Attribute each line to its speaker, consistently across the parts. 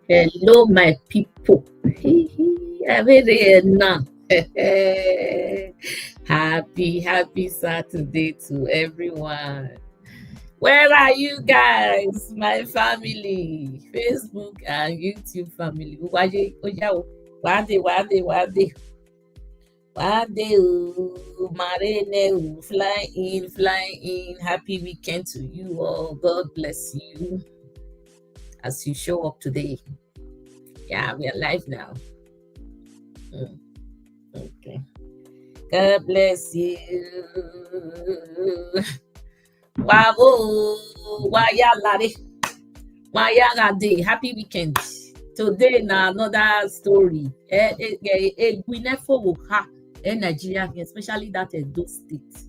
Speaker 1: Hello, my people. Happy Saturday to everyone. Where are you guys, my family? Facebook and YouTube family. Marene, fly in. Happy weekend to you all. God bless you as you show up today. Yeah, we are live now. Okay. God bless you. Wow, day. Happy weekend. Today now another story. Egwinefo will ha Nigeria, especially that Edo State.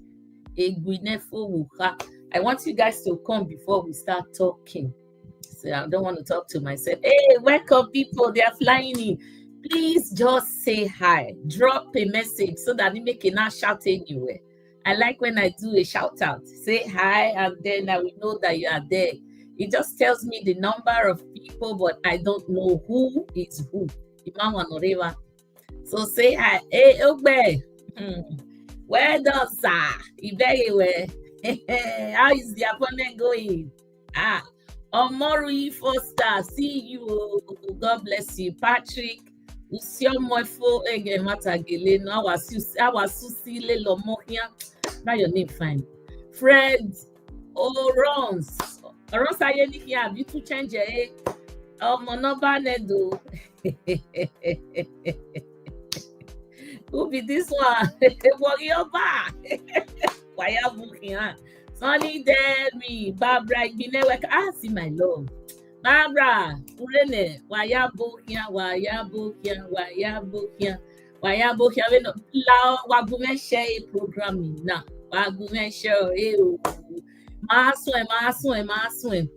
Speaker 1: Egwinefo will ha. I want you guys to come before we start talking. So I don't want to talk to myself. Hey, welcome people. They are flying in. Please just say hi. Drop a message so that you make a now shout anywhere. I like when I do a shout out. Say hi, and then I will know that you are there. It just tells me the number of people, but I don't know who is who. So say hi. Hey, Ogbe. Where does sir? How is the appointment going? Omori Foster, see you. God bless you. Patrick, Usiomofo Egematagele. No, I was Susile Lomohia. Now your name fine. Fred Orons. Orons Ayeni here. Have you to change it? Monoba Nedo. Who be this one? Warrior Bar. Why are you here? Sonny Demi, Barbara, see my love. Barbara, Urene, Wayabokia, Wagume share programming now. Wagume share, Maswim.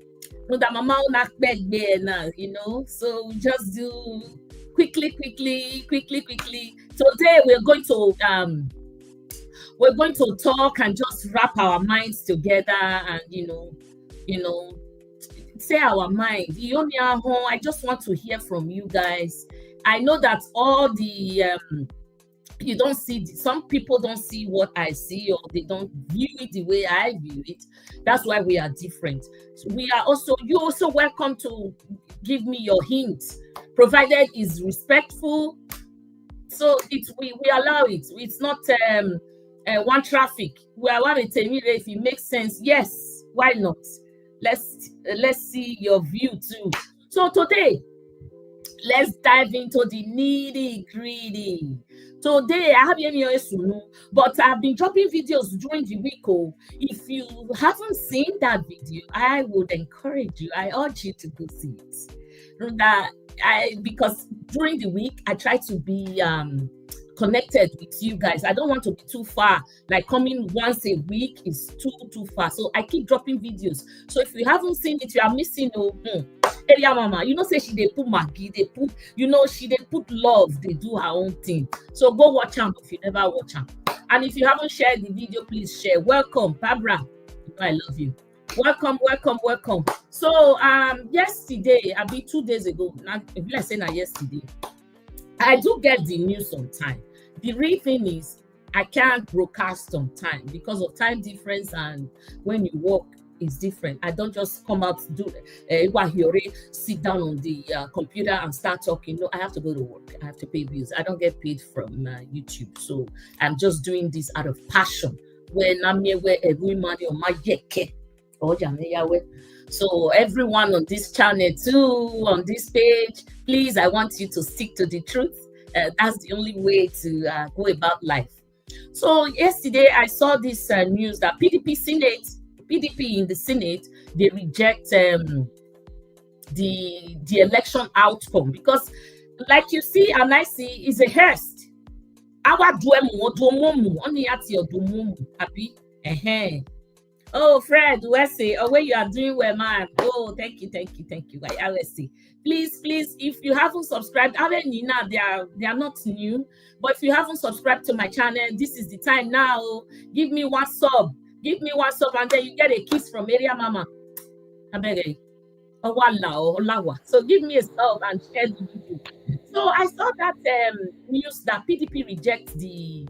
Speaker 1: No, that mama will not beg there now, you know. So we just do quickly. Today we're going to talk and just wrap our minds together and you know say our mind. I just want to hear from you guys. I know that all the you don't see, some people don't see what I see, or they don't view it the way I view it. That's why we are different. So you're also welcome to give me your hints, provided it's respectful. So we allow it. It's not one traffic. We allow it if it makes sense. Yes, why not? Let's see your view too. So today, let's dive into the nitty-gritty. Today, I have Sunu, but I've been dropping videos during the week. If you haven't seen that video, I would encourage you. I urge you to go see it. Because during the week, I try to be connected with you guys. I don't want to be too far. Like coming once a week is too far. So I keep dropping videos. So if you haven't seen it, you are missing. Area mama, say she they put Maggie, they put, she they put love, they do her own thing. So go watch them if you never watch them. And if you haven't shared the video, please share. Welcome, Barbara. I love you. Welcome. So yesterday, 2 days ago, let's say not yesterday, I do get the news on time. The real thing is I can't broadcast on time because of time difference, and when you work, is different. I don't just come out sit down on the computer and start talking. No, I have to go to work. I have to pay bills. I don't get paid from YouTube, so I'm just doing this out of passion. When I'm here, where every money on my yeke, so everyone on this channel too, on this page, please, I want you to stick to the truth. That's the only way to go about life. So yesterday I saw this news that PDP in the Senate, they reject the election outcome because, like you see and I see, is a haste. Oh, Fred, where you are doing well, man. Oh, thank you. I will see. Please, if you haven't subscribed, they are not new, but if you haven't subscribed to my channel, this is the time now. Give me one sub, and then you get a kiss from Area Mama. I beg you. So give me a stop and share the video. So I saw that news that PDP rejects the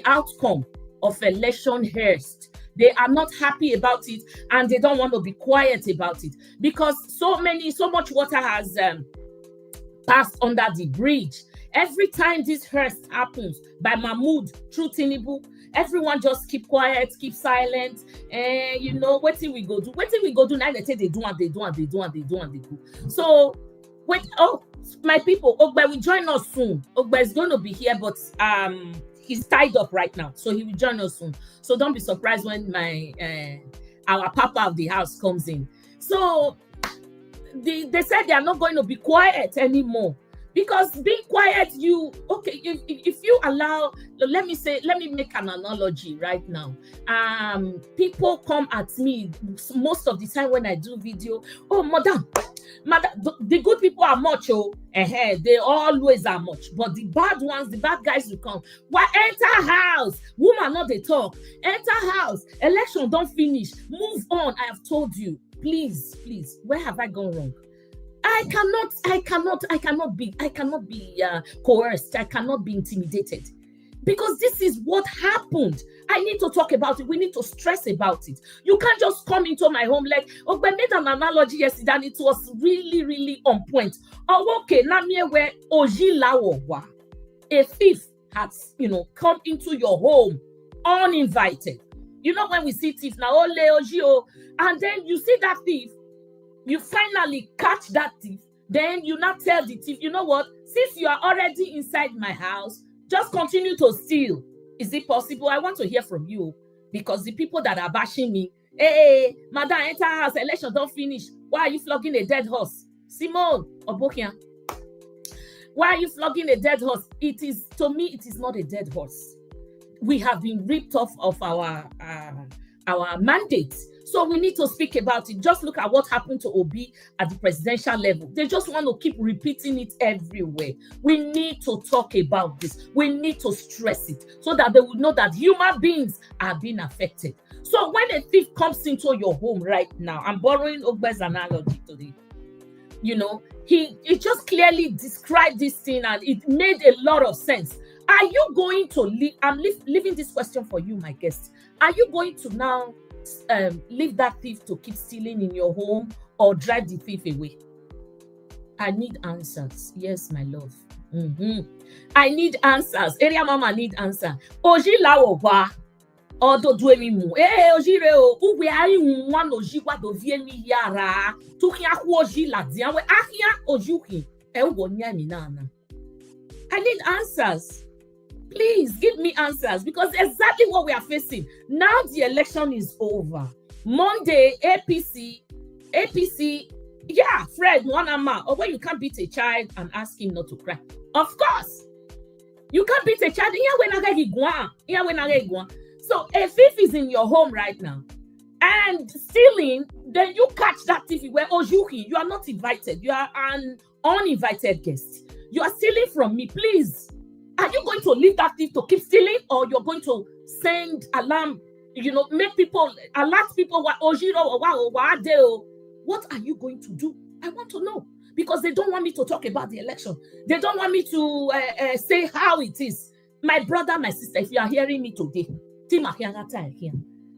Speaker 1: outcome of election Hearst. They are not happy about it, and they don't want to be quiet about it because so much water has passed under the bridge. Every time this Hearst happens by Mahmoud through Tinubu, everyone just keep quiet, keep silent. You know, what thing we go do? What thing we go do? Now they say they do and they do and they do and they do and they do. So wait, my people, Ogbe will join us soon. Ogbe is going to be here, but he's tied up right now, so he will join us soon. So don't be surprised when our papa of the house comes in. So they said they are not going to be quiet anymore. Because being quiet, if you allow, let me make an analogy right now. People come at me most of the time when I do video. Oh, madam, the good people are much, they always are much. But the bad ones, the bad guys will come. Why enter house? Woman, not they talk. Enter house. Election don't finish. Move on. I have told you. Please, where have I gone wrong? I cannot be coerced. I cannot be intimidated, because this is what happened. I need to talk about it. We need to stress about it. You can't just come into my home like, oh, but I made an analogy yesterday and it was really, really on point. Oh, okay, now me where Ighodalo, a thief has, come into your home uninvited. You know, when we see thief now, and then you see that thief, you finally catch that thief, then you now tell the thief, you know what, since you are already inside my house, just continue to steal. Is it possible? I want to hear from you, because the people that are bashing me, hey, madam, enter house, election don't finish. Why are you flogging a dead horse? Simone Obokian, why are you flogging a dead horse? To me, it is not a dead horse. We have been ripped off of our mandates. So we need to speak about it. Just look at what happened to Obi at the presidential level. They just want to keep repeating it everywhere. We need to talk about this. We need to stress it so that they will know that human beings are being affected. So when a thief comes into your home right now, I'm borrowing Ogbe's analogy today. He just clearly described this thing and it made a lot of sense. Are you going to leave? I'm leaving this question for you, my guest. Are you going to now leave that thief to keep stealing in your home or drive the thief away? I need answers. Yes, my love. I need answers. Area mama need answer. Ighodalo wa odo duemi mu. Ojire o uwe ari nwan ojigwa do vie mi yara. Tukia ku ojila dianwe ahia ojuki. Ewo nyami nana. I need answers. Please give me answers, because exactly what we are facing. Now the election is over. Monday, APC, Fred, one ama. Or when you can't beat a child and ask him not to cry. Of course. You can't beat a child. So a thief is in your home right now and stealing, then you catch that thief where Ojuki, you are not invited. You are an uninvited guest. You are stealing from me, please. Are you going to leave that thief to keep stealing, or you're going to send alarm, make people, alert people, what are you going to do? I want to know, because they don't want me to talk about the election. They don't want me to say how it is. My brother, my sister, if you are hearing me today,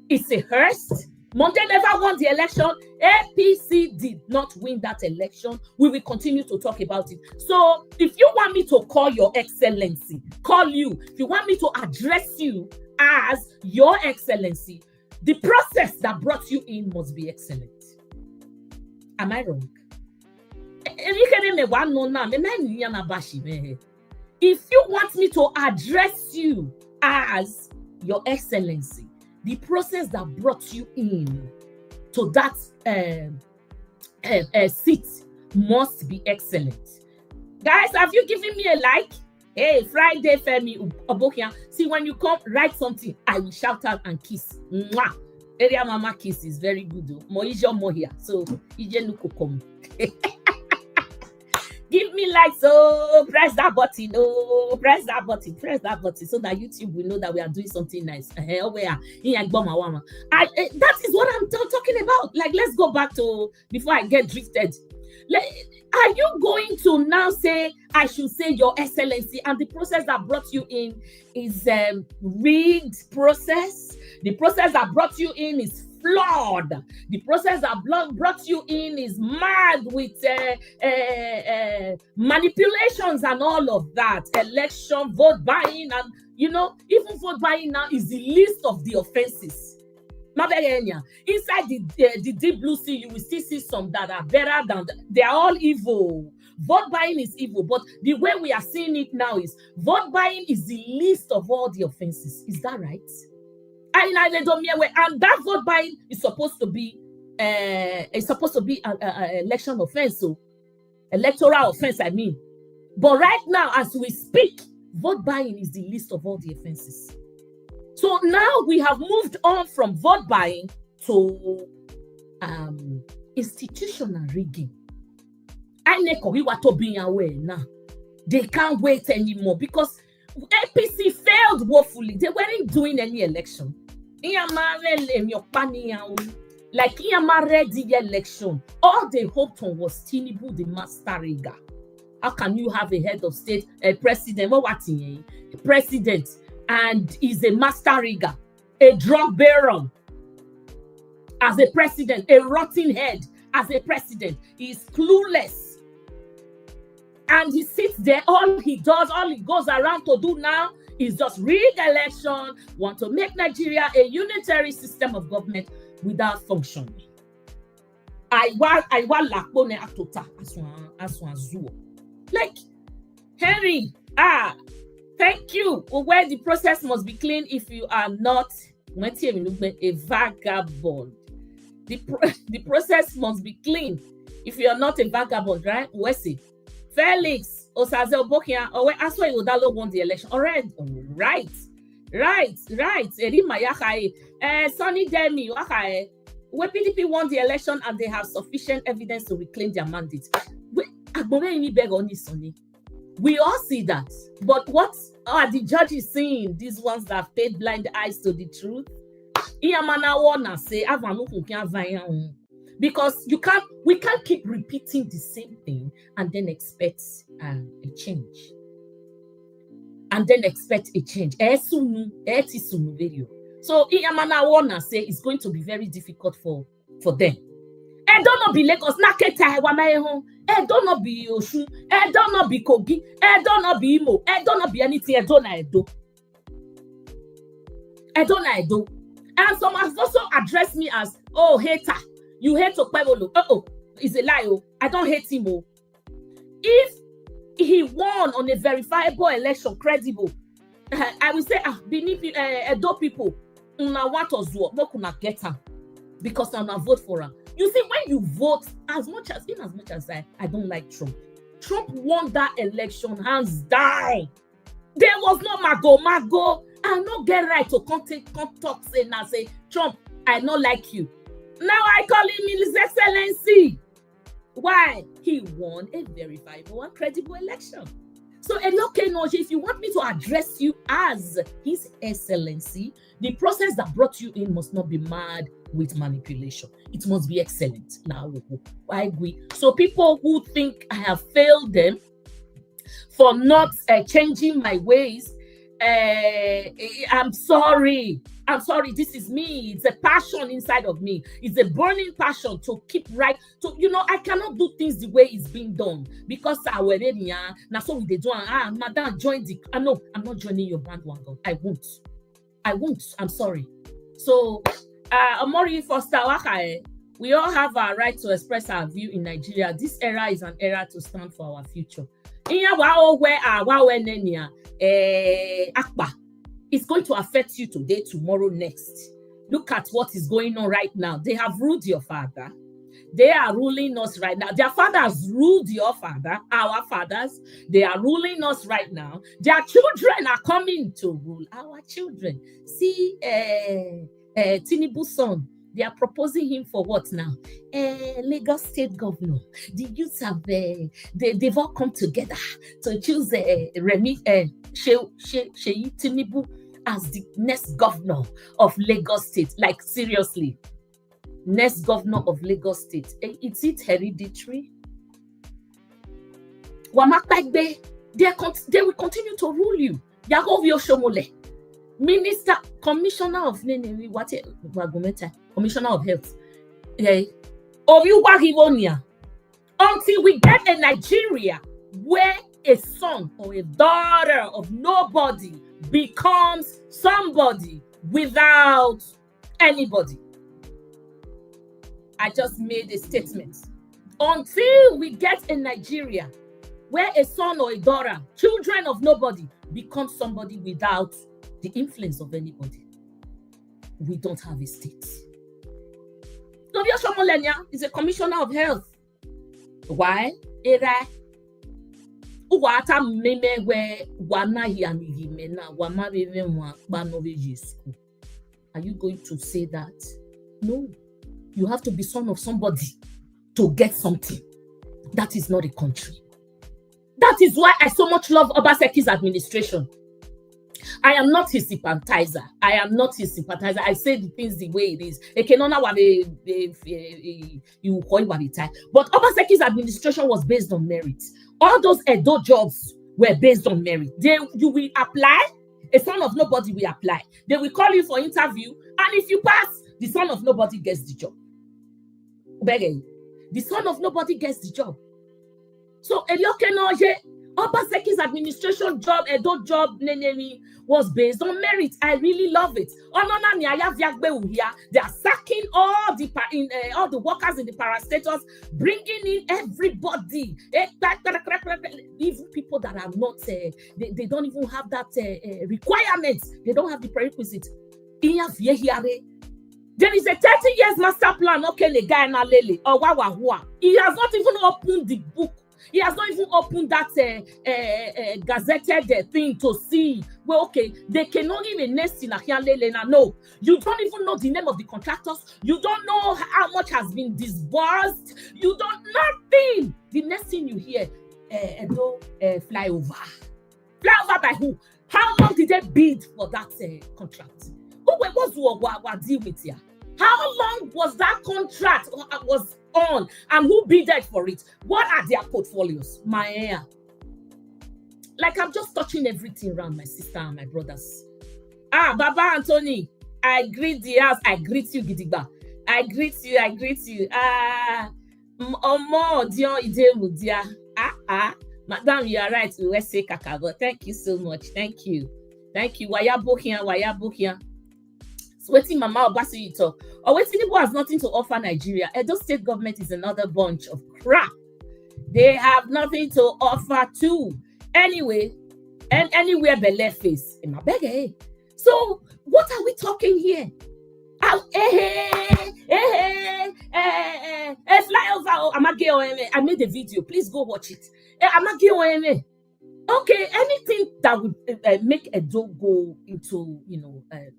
Speaker 1: it's a Hearst. Monday never won the election. APC did not win that election. We will continue to talk about it. So if you want me to call your excellency, call you. If you want me to address you as your excellency, the process that brought you in must be excellent. Am I wrong? If you want me to address you as your excellency, the process that brought you in to that seat must be excellent. Guys, have you given me a like? Hey, Friday, Femi Obokian. See, when you come, write something. I will shout out and kiss. Mwah. Area mama kiss is very good though. Moijo Mohia. So, Ije Nuko come. Give me likes, oh, press that button, oh, press that button, so that YouTube will know that we are doing something nice. That is what I'm talking about. Like, let's go back to before I get drifted. Are you going to now say I should say Your Excellency, and the process that brought you in is rigged process? The process that brought you in is flawed. The process that brought you in is mad with manipulations and all of that. Election, vote buying, and even vote buying now is the list of the offenses. Inside the deep blue sea, you will still see some that are better than they are all evil. Vote buying is evil, but the way we are seeing it now is vote buying is the list of all the offenses. Is that right? And that vote buying is supposed to be an election offense, so electoral offense, I mean. But right now, as we speak, vote buying is the list of all the offenses. So now we have moved on from vote buying to institutional rigging. They can't wait anymore because APC failed woefully. They weren't doing any election. Like the election, all they hoped on was Tinubu, the master rigger. How can you have a head of state, a president, and is a master rigger, a drug baron as a president, a rotten head as a president? He is clueless. And he sits there, all he goes around to do now is just rig election, want to make Nigeria a unitary system of government without functioning. Like, Henry, thank you. Where the process must be clean if you are not a vagabond. The process must be clean if you are not a vagabond, right? Wesi. Felix Osaze Obokia, Aswa Ighodalo won the election. All right. Sonny Demi, where PDP won the election and they have sufficient evidence to reclaim their mandate. We all see that. But what are the judges seeing? These ones that have paid blind eyes to the truth? Because we can't keep repeating the same thing and then expect a change. So Iyamana wanna say it's going to be very difficult for them. It don't not be Lagos, Naketa, Wamaeho. It don't not be Oshun. It don't not be Kogi. It don't not be Imo. It don't not be anything. It don't know. And some has also addressed me as, oh, hater. You hate Okpebolo. It's a lie. I don't hate him. If he won on a verifiable election, credible, I will say, beneath Edo people, una want us to get him because I'm not vote for him. You see, when you vote, as much as I don't like Trump won that election hands down. There was no mago. I not get right to talk saying and say, Trump, I not like you. Now I call him His Excellency. Why? He won a verifiable and credible election. So, Edioke Noji, if you want me to address you as His Excellency, the process that brought you in must not be mad with manipulation. It must be excellent. Now, I agree. So, people who think I have failed them for not changing my ways, I'm sorry. This is me. It's a passion inside of me. It's a burning passion to keep right. So, I cannot do things the way it's being done because now so they do. Madam, join the. No, I'm not joining your bandwagon. I won't. I'm sorry. So, Amori Foster, we all have our right to express our view in Nigeria. This era is an era to stand for our future. It's going to affect you today, tomorrow, next. Look at what is going on right now. They have ruled your father. They are ruling us right now. Their fathers ruled your father, our fathers. They are ruling us right now. Their children are coming to rule our children. See, Tinubu's son, They are proposing him for what now? Lagos State Governor. The youths have they've all come together to choose Sheyi Tinubu as the next governor of Lagos State. Like seriously, next governor of Lagos State. Is it hereditary? They will continue to rule you. Yagovio Shomole, Minister, Commissioner of Commissioner of Health. Until we get a Nigeria where a son or a daughter of nobody becomes somebody without anybody. I just made a statement. Until we get a Nigeria where a son or a daughter, children of nobody, become somebody without the influence of anybody, we don't have a state. Novia Shomolenya is a commissioner of health. Why? Are you going to say that? No. You have to be son of somebody to get something. That is not a country. That is why I so much love Obaseki's administration. I am not his sympathizer. I say the things the way it is. But Obaseki's administration was based on merit. All those Edo jobs were based on merit. You will apply, a son of nobody will apply. They will call you for interview, and if you pass, the son of nobody gets the job. The son of nobody gets the job. So Obaseki's administration job, Edo job, was based on merit. I really love it. They are sacking all the workers in the parastatals, bringing in everybody. Even people that are not, they don't even have that requirement. They don't have the prerequisite. There is a 30 years master plan. Okay, the guy na lele. He has not even opened the book. He has not even opened that gazetted thing to see. Well, okay, they cannot even nest in a no. You don't even know the name of the contractors. You don't know how much has been disbursed. You don't nothing. The next thing you hear, flyover. Flyover by who? How long did they bid for that contract? Who was deal with here? How long was that contract was on, and who bidded for it? What are their portfolios? My hair. Like I'm just touching everything around my sister and my brothers. Baba Anthony, I greet the house. I greet you, Gidigba. I greet you. Omo Dion Idemu dia. Madam, you are right. We will say Kakabo. Thank you so much. Thank you. Waya here. Waiting Mama Obasi talk. Waiting has nothing to offer Nigeria. Edo State government is another bunch of crap. They have nothing to offer too. Anyway, and anywhere but left face. So what are we talking here? Flyover. I made a video. Please go watch it. Okay, anything that would make Edo go into,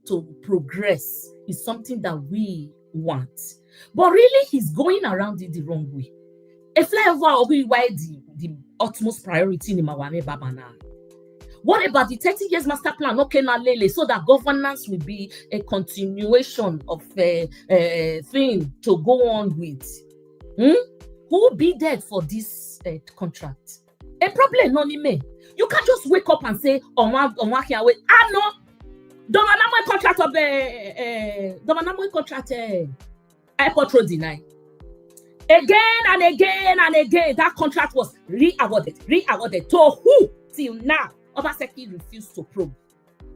Speaker 1: to progress is something that we want. But really, he's going around it the wrong way. A flyover will be why the utmost priority in Mawane Babana. What about the 30 years master plan? Okay, now Lele, so that governance will be a continuation of a thing to go on with. Who bidded for this contract? A problem, no me. You can't just wake up and say, no. Domanamo contract airport road deny. Again and again, that contract was re-awarded. To who? Till now, Obaseki refused to probe.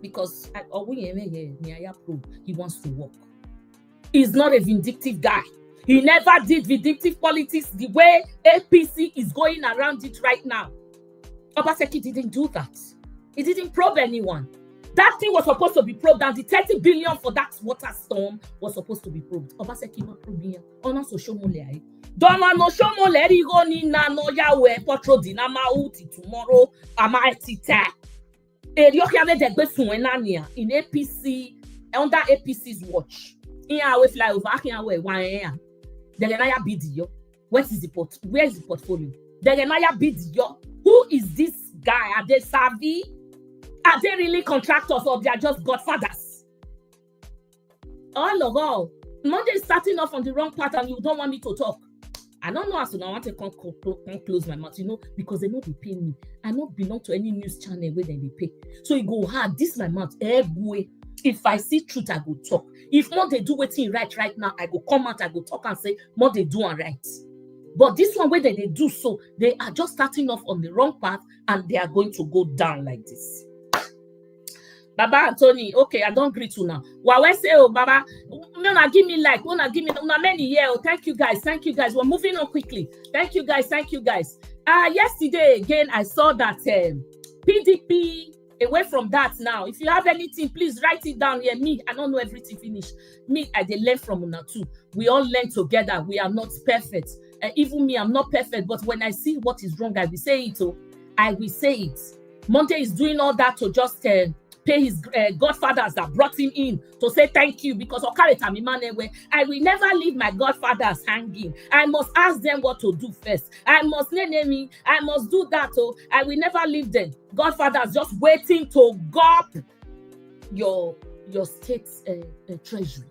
Speaker 1: Because he wants to work. He's not a vindictive guy. He never did vindictive politics the way APC is going around it right now. Obaseki didn't do that. He didn't probe anyone. That thing was supposed to be probed, and the 30 billion for that water storm was supposed to be probed. Obaseki not probing. Ona so show mole. Doma no show mole rigo ni na no yawe potro dinama uti tomorrow ama etita. Eriokia de degbe fun enania in APC under APC's watch. Here we fly over. Here we 1 a.m. The Renaya BDO. Where is the portfolio? The Renaya BDO. Who is this guy? Are they savvy? Are they really contractors or they are just godfathers? All. Monday is starting off on the wrong path and you don't want me to talk. I don't know as soon I want to come close my mouth, because they know they pay me. I don't belong to any news channel where they pay. So it go hard. This my mouth. Every if I see truth, I go talk. If more they do waiting right now, I go come out, I go talk and say, more they do and right. But this one, where they do so, they are just starting off on the wrong path and they are going to go down like this. Baba Anthony, okay, I don't greet you now. Well, say, oh, Baba, wanna give me like, wanna give me many here. Oh, thank you guys. We're moving on quickly. Thank you guys. Yesterday again, I saw that PDP. Away from that now. If you have anything, please write it down here. Me, I don't know everything finish. Me, I did learn from Una too. We all learn together. We are not perfect. Even me, I'm not perfect. But when I see what is wrong, I will say it. Oh, I will say it. Monte is doing all that to just pay his godfathers that brought him in to say thank you because I will never leave my godfathers hanging. I must ask them what to do first. I must do that. Oh, I will never leave them. Godfathers just waiting to gulp your state's treasury.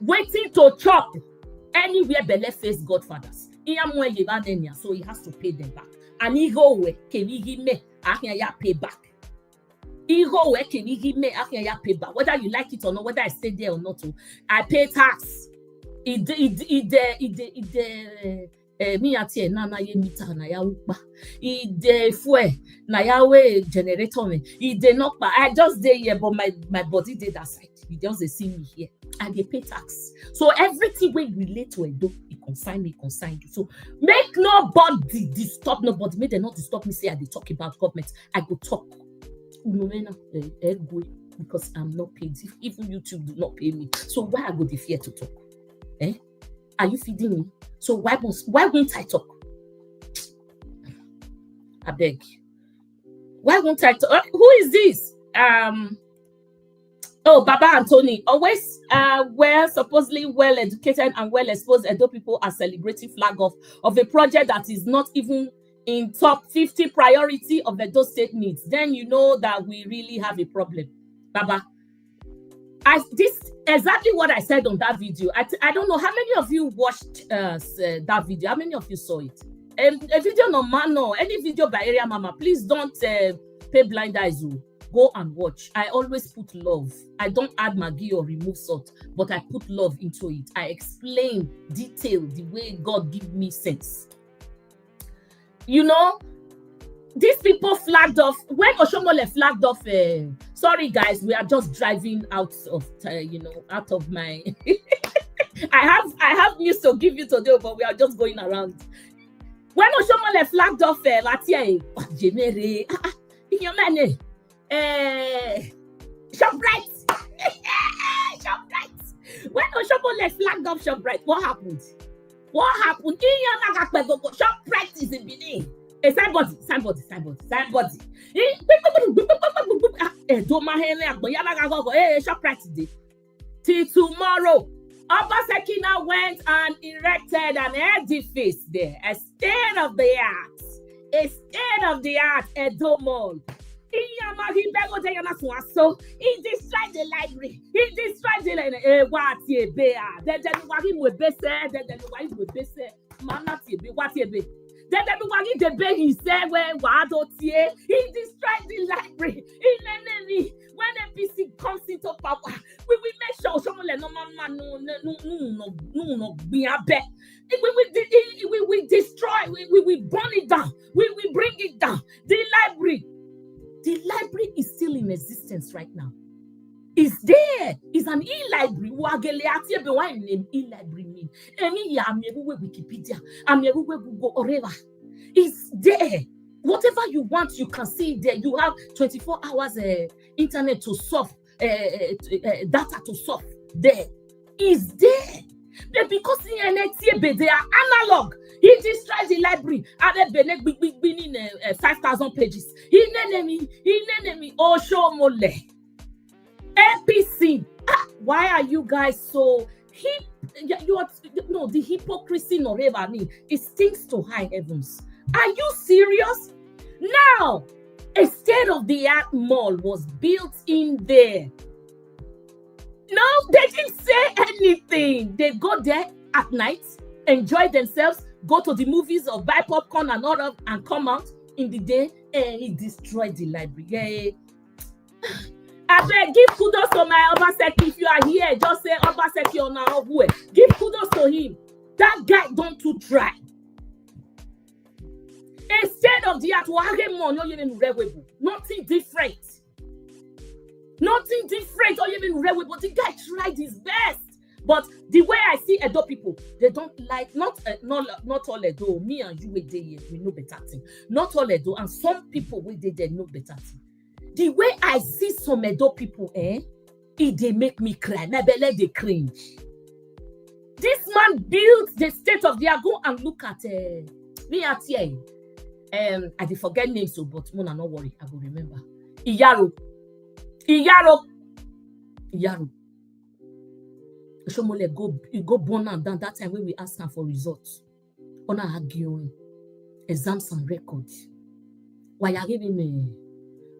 Speaker 1: Waiting to chop anywhere Bele face godfathers. So he has to pay them back. And he go away. Can he me? Pay back. Whether you like it or not, whether I stay there or not, I pay tax. Me atie na ye meter na ya ukpa. Fuel na ya we generator me. Not I just dey here, but my body dey that side. You just see me here. And they pay tax. So everything we relate to Edo, it consign you. So make nobody disturb nobody. Make them not disturb me. Say I dey talk about government. I go talk. Because I'm not paid. Even YouTube do not pay me. So why I go the fear to talk? Are you feeding me? So why won't I talk? I beg. Why won't I talk? Who is this? Baba Anthony. Always supposedly well educated and well exposed Edo people are celebrating flag off of a project that is not even in top 50 priority of the those state needs, then you know that we really have a problem. Baba, this exactly what I said on that video. I don't know how many of you watched that video. How many of you saw it? A video no man, no any video by Area Mama. Please don't pay blind eyes. Go and watch. I always put love. I don't add Maggi or remove salt, but I put love into it. I explain detail the way God give me sense. These people flagged off when Oshomole flagged off. Sorry guys, we are just driving out of out of my. I have news to give you today, but we are just going around. When Oshomole flagged off Latia, ShopRite. ShopRite. When Oshomole flagged off ShopRite, what happened? ShopRite is in Benin. Somebody. ShopRite today. Till tomorrow. Obasekina went and erected an edifice there. A state of the art Edo Mall. So he destroyed the library. He destroyed the he said he destroyed the library. When APC comes into power, we will make sure we destroy, we burn it down, we bring it down. The library is still in existence right now. It's there. It's an e-library. E-library mean. Wikipedia. Google or whatever. It's there. Whatever you want, you can see it there. You have 24 hours internet to surf, data to surf. There. It's there. But because they are analog. He destroys the library. And 5,000 pages. He enemy. Oh, show mole. APC. Why are you guys so the hypocrisy it stinks to high heavens. Are you serious? Now, a state-of-the-art mall was built in there. No, they didn't say anything. They go there at night, enjoy themselves, go to the movies or buy popcorn and all of, and come out in the day, and he destroyed the library. I beg, give kudos to my Obaseki. If you are here, just say Obaseki on our way. Give kudos to him. That guy don't too try. Instead of the nothing different. Nothing different or even but the guy tried his best. But the way I see Edo people, they don't like not all Edo. Me and you we know better thing. Not all Edo, and some people we they know better thing. The way I see some Edo people, they make me cry. My belly they cringe. This man built the state of the go and look at me at here. I did forget names, so but Mona, no worry, I will remember. Iyaro. Shomole go born and down that time when we ask her for results. On our arguing exams and records. Why are giving me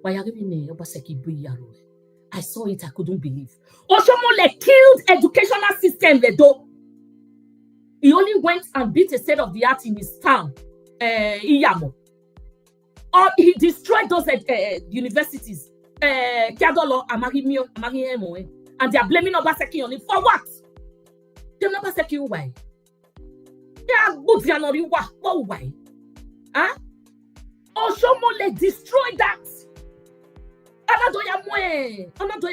Speaker 1: Obaseki Buyaro? I saw it, I couldn't believe. Oshomole killed educational system, Edo. He only went and built a state of the art in his town, Iyamo. Or he destroyed those universities. Ighodalo, and they are blaming Obaseki on it. For what? They're not Obaseki why? They are good, they are not why? Huh? Oshomole destroyed that. I've not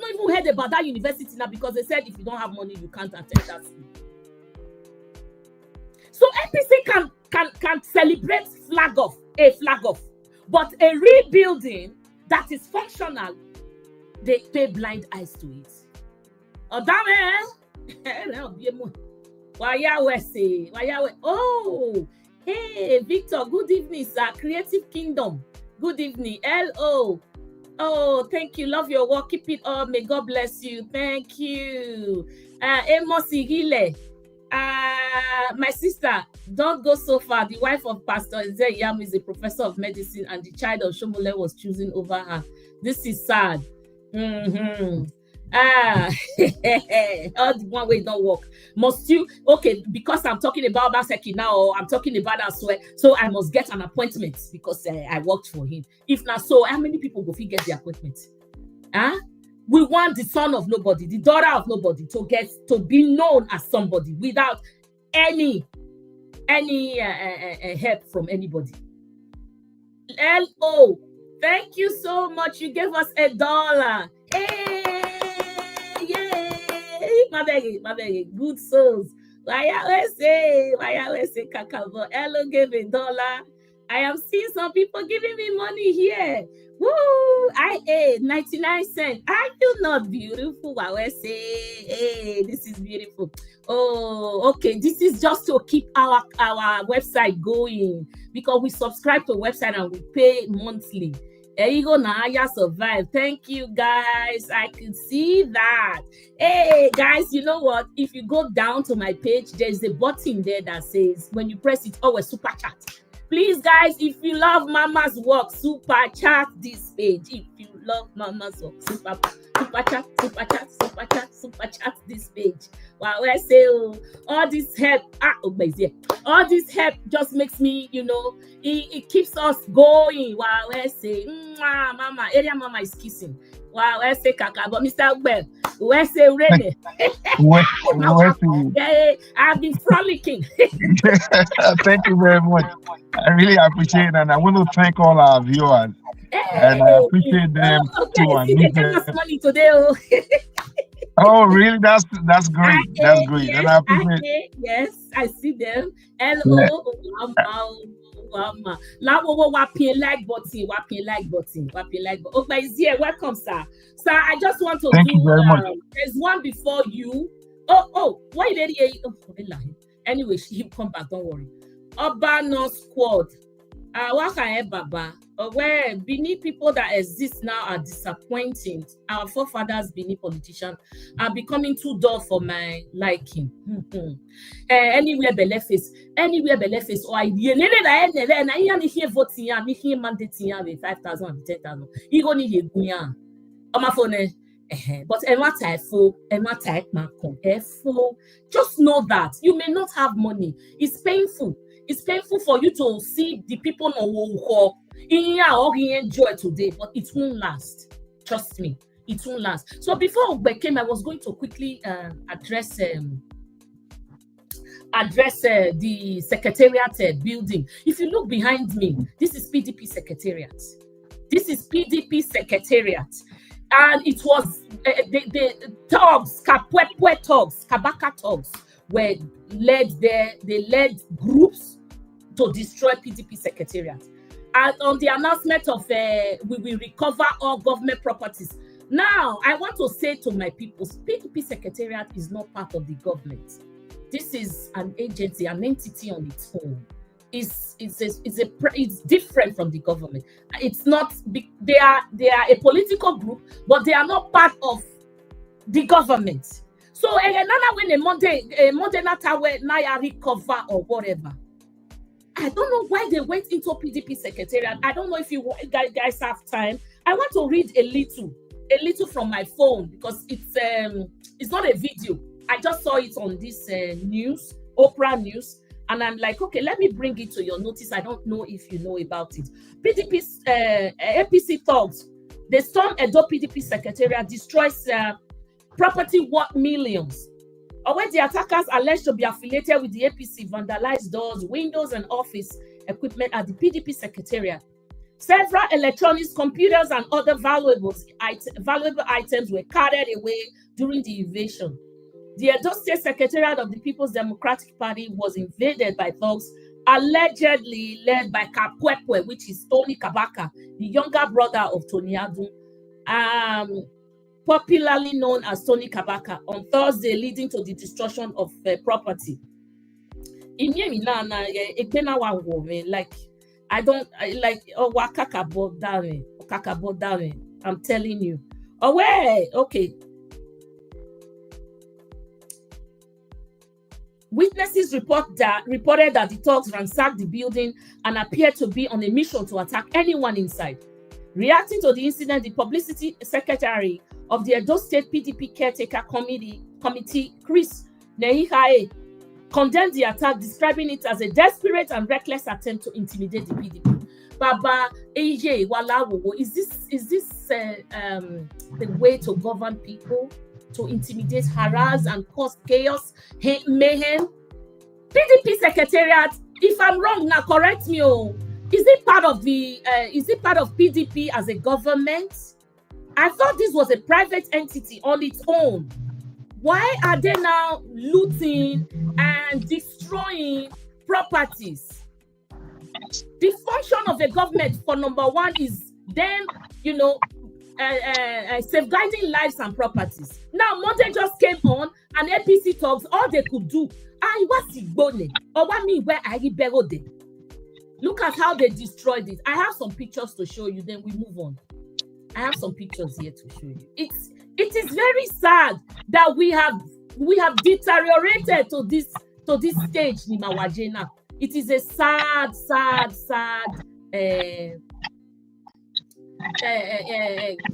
Speaker 1: even heard about that university now because they said if you don't have money, you can't attend that school. So APC can celebrate flag off, but a rebuilding that is functional, they pay blind eyes to it. Oh, hey, Victor, good evening, sir. Creative Kingdom. Good evening. Hello. Oh, thank you. Love your work. Keep it up. May God bless you. Thank you. Amos Igile. My sister, don't go so far. The wife of Pastor Ezeyam is a professor of medicine, and the child of Shomole was choosing over her. This is sad. All the one way don't work. Must you because I'm talking about Obaseki now, or I'm talking about Aswe, so I must get an appointment because I worked for him. If not so, how many people will get the appointment? We want the son of nobody, the daughter of nobody to be known as somebody without any help from anybody. L.O. Thank you so much. You gave us $1. Hey, yay! My baby, good souls. Why I always say Kakabo. Hello gave $1. I am seeing some people giving me money here. Woo! 99 cents. Are you not beautiful? I will say, hey, this is beautiful. Oh, okay. This is just to keep our website going because we subscribe to a website and we pay monthly. There you go, Naya survive. Thank you, guys. I can see that. Hey, guys, you know what? If you go down to my page, there's a button there that says, when you press it, a super chat. Please, guys, if you love Mama's work, super chat this page. If you love Mama's work, super chat this page. Wow, I say all this help. All this help just makes me, it keeps us going. Wow, I say, Mama, area Mama is kissing. Wow, I say Kaka, but Mr. Webb, I say Rene. I've been frolicking.
Speaker 2: Thank you very much. I really appreciate it, and I want to thank all our viewers. And I appreciate them too.
Speaker 1: They gave us money today.
Speaker 2: Oh, really? That's great. That's great. And I appreciate.
Speaker 1: Yes, I see them. Hello, Wapin like button. Oh, but is here. Welcome, sir. Sir, I just want to
Speaker 2: thank you very much.
Speaker 1: There's one before you. Oh, why did he? Anyway, he'll come back. Don't worry. Urbano Squad. Baba, where Bini people that exist now are disappointing. Our forefathers, Bini politicians, are becoming too dull for my liking. Anywhere belle face, or I hear voting, I hear mandating with 5,000 and 10,000. You go need a gunya. On my phone, but just know that you may not have money. It's painful. It's painful for you to see the people who enjoy today, but it won't last. Trust me, it won't last. So before we came, I was going to quickly address the Secretariat building. If you look behind me, this is PDP Secretariat. This is PDP Secretariat. And it was the thugs, Kapwepwe thugs, Kabaka thugs were led there. They led groups to destroy PDP Secretariat. And on the announcement of we will recover all government properties. Now, I want to say to my people, PDP Secretariat is not part of the government. This is an agency, an entity on its own. It's different from the government. It's not. They are a political group, but they are not part of the government. So when a Monday Naya recover or whatever. I don't know why they went into PDP Secretariat. I don't know if you guys have time. I want to read a little from my phone because it's not a video. I just saw it on this news, Oprah News. And I'm like, okay, let me bring it to your notice. I don't know if you know about it. PDP APC thugs, they storm Edo PDP Secretariat, destroys property worth millions. Or when the attackers alleged to be affiliated with the APC, vandalized doors, windows, and office equipment at the PDP Secretariat. Several electronics, computers, and other valuable items were carried away during the invasion. The Edo State Secretariat of the People's Democratic Party was invaded by thugs allegedly led by Kapwepwe, which is Tony Kabaka, the younger brother of Tony Adu, popularly known as Tony Kabaka, on Thursday, leading to the destruction of property. I'm telling you. Okay. Witnesses reported that the thugs ransacked the building and appeared to be on a mission to attack anyone inside. Reacting to the incident, the publicity secretary of the Edo State PDP Caretaker Committee, Chris Nehihae, condemned the attack, describing it as a desperate and reckless attempt to intimidate the PDP. Baba AJ Walawo, is this the way to govern people? To intimidate, harass, and cause chaos, hate, mayhem? PDP Secretariat, if I'm wrong now, correct me. Is it part of PDP as a government? I thought this was a private entity on its own. Why are they now looting and destroying properties? The function of a government, for number one, is them, safeguarding lives and properties. Now, Monday just came on, and APC thugs, all they could do, look at how they destroyed it. I have some pictures to show you, then we move on. I have some pictures here to show you. It is very sad that we have deteriorated to this stage, Nimawajena. It is a sad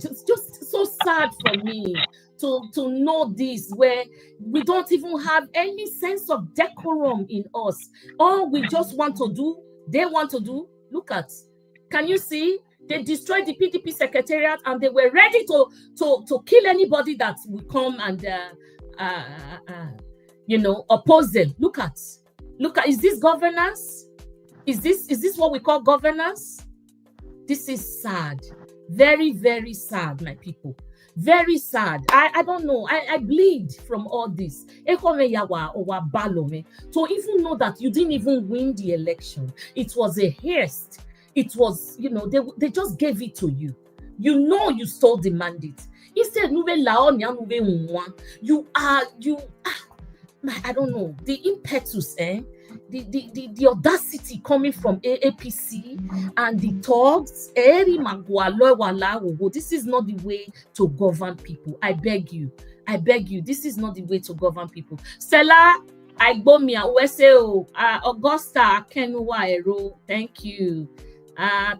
Speaker 1: just so sad for me to know this, where we don't even have any sense of decorum in us. All we just want to do, they want to do. Look at, can you see? They destroyed the PDP Secretariat, and they were ready to kill anybody that will come and oppose them. Look at, is this governance? Is this what we call governance? This is sad. Very, very sad, my people. Very sad. I don't know. I bleed from all this. To even know that you didn't even win the election. It was a haste. It was, they just gave it to you. You stole the mandate. Instead, I don't know. The impetus, the audacity coming from APC and the thugs. This is not the way to govern people. I beg you. This is not the way to govern people. Stella Aigbomia Weseo, Augusta Kenuwa Ero. Thank you.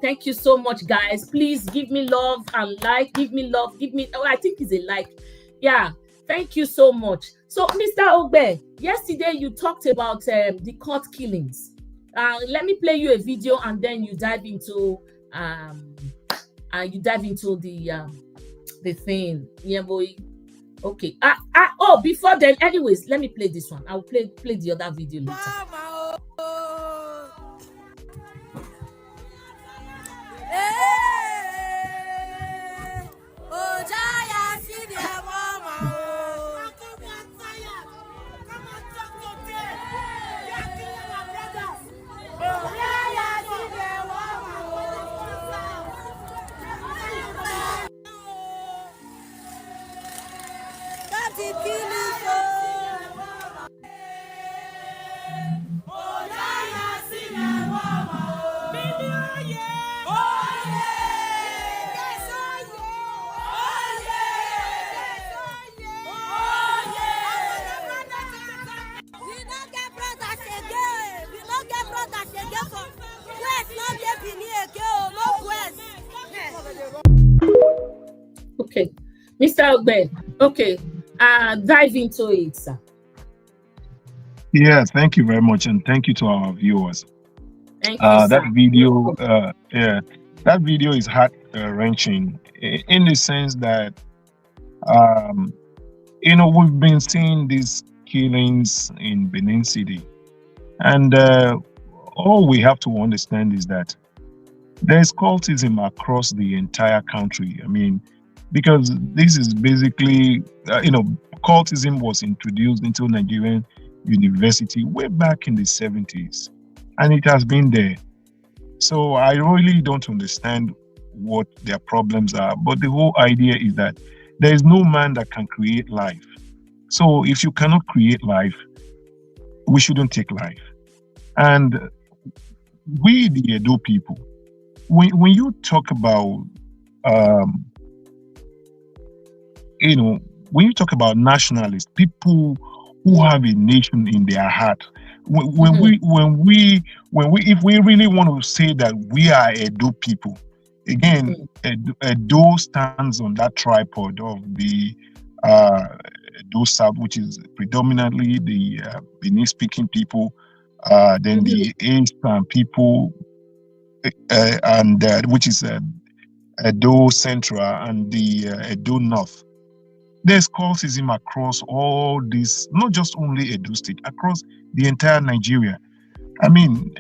Speaker 1: Thank you so much, guys. Please give me love and like. Give me love. I think it's a like. Yeah. Thank you so much. So, Mr. Ogbe, yesterday you talked about the court killings. Let me play you a video and then you dive into the thing. Yeah, boy. Okay. Before then, anyways, let me play this one. I'll play the other video later. Okay, Mr. Ogbe. Okay, dive into it, sir.
Speaker 2: Yeah, thank you very much, and thank you to our viewers.
Speaker 1: Thank you,
Speaker 2: that video, that video is heart wrenching in the sense that, we've been seeing these killings in Benin City, and all we have to understand is that there's cultism across the entire country. I mean, because this is basically, cultism was introduced into Nigerian university way back in the 70s, and it has been there. So I really don't understand what their problems are, but the whole idea is that there is no man that can create life. So if you cannot create life, we shouldn't take life. And we, the Edo people, when you talk about, when you talk about nationalists, people who have a nation in their heart, if we really want to say that we are Edo people, again, Edo stands on that tripod of the Edo South, which is predominantly the Benin-speaking people, then the Eastern people, and which is Edo Central and the Edo North. There's cultism across all this, not just only Edo State, across the entire Nigeria. I mean,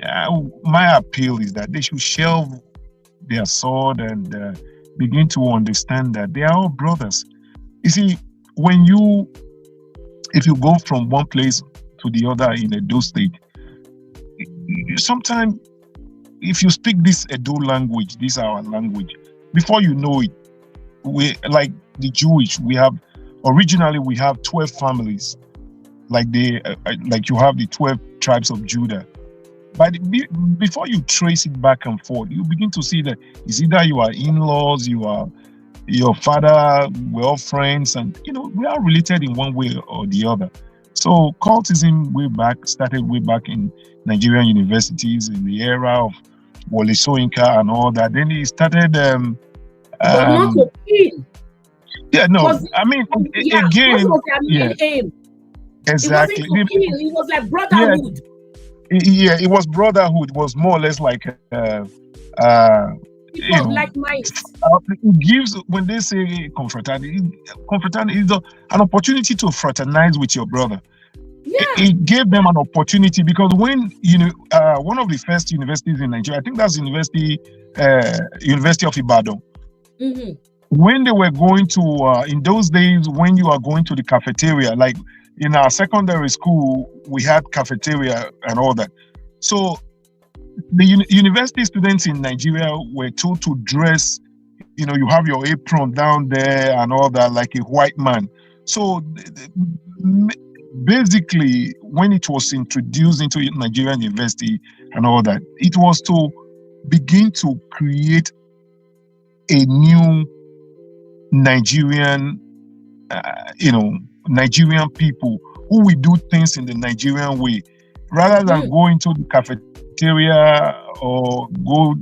Speaker 2: my appeal is that they should shelve their sword and begin to understand that they are all brothers. You see, if you go from one place to the other in Edo State, sometimes if you speak this Edo language, this our language, before you know it, we like the Jewish, originally we have 12 families, like you have the 12 tribes of Judah. But before you trace it back and forth, you begin to see that it's either you are in-laws, your father, we're all friends, and we are related in one way or the other. So cultism started way back in Nigerian universities in the era of Wole Soyinka and all that. Then it started.
Speaker 1: But not to kill.
Speaker 2: Yeah, no. I mean, again,
Speaker 1: what was their main aim?
Speaker 2: Exactly.
Speaker 1: It wasn't to kill. It was like brotherhood.
Speaker 2: Yeah, it was brotherhood. It was more or less like
Speaker 1: people like minds.
Speaker 2: It gives, when they say confraternity is an opportunity to fraternize with your brother. Yeah. It gave them an opportunity because when one of the first universities in Nigeria, I think that's University of Ibadan. Mm-hmm. When they were going to in those days, when you are going to the cafeteria, like in our secondary school, we had cafeteria and all that. So the university students in Nigeria were told to dress, you have your apron down there and all that, like a white man. So basically, when it was introduced into Nigerian university and all that, it was to begin to create a new Nigerian, Nigerian people who will do things in the Nigerian way, rather than go into the cafeteria or go,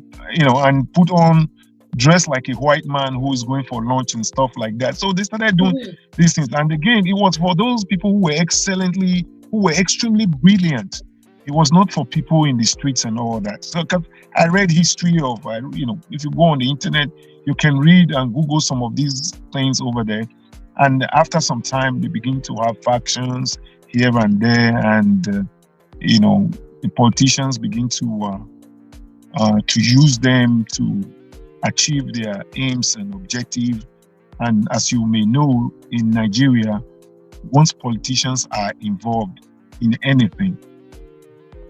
Speaker 2: and put on, dress like a white man who is going for lunch and stuff like that. So they started doing these things. And again, it was for those people who were extremely brilliant. It was not for people in the streets and all that. So I read history of, if you go on the internet, you can read and Google some of these things over there. And after some time, they begin to have factions here and there. And, the politicians begin to use them to achieve their aims and objectives. And as you may know, in Nigeria, once politicians are involved in anything,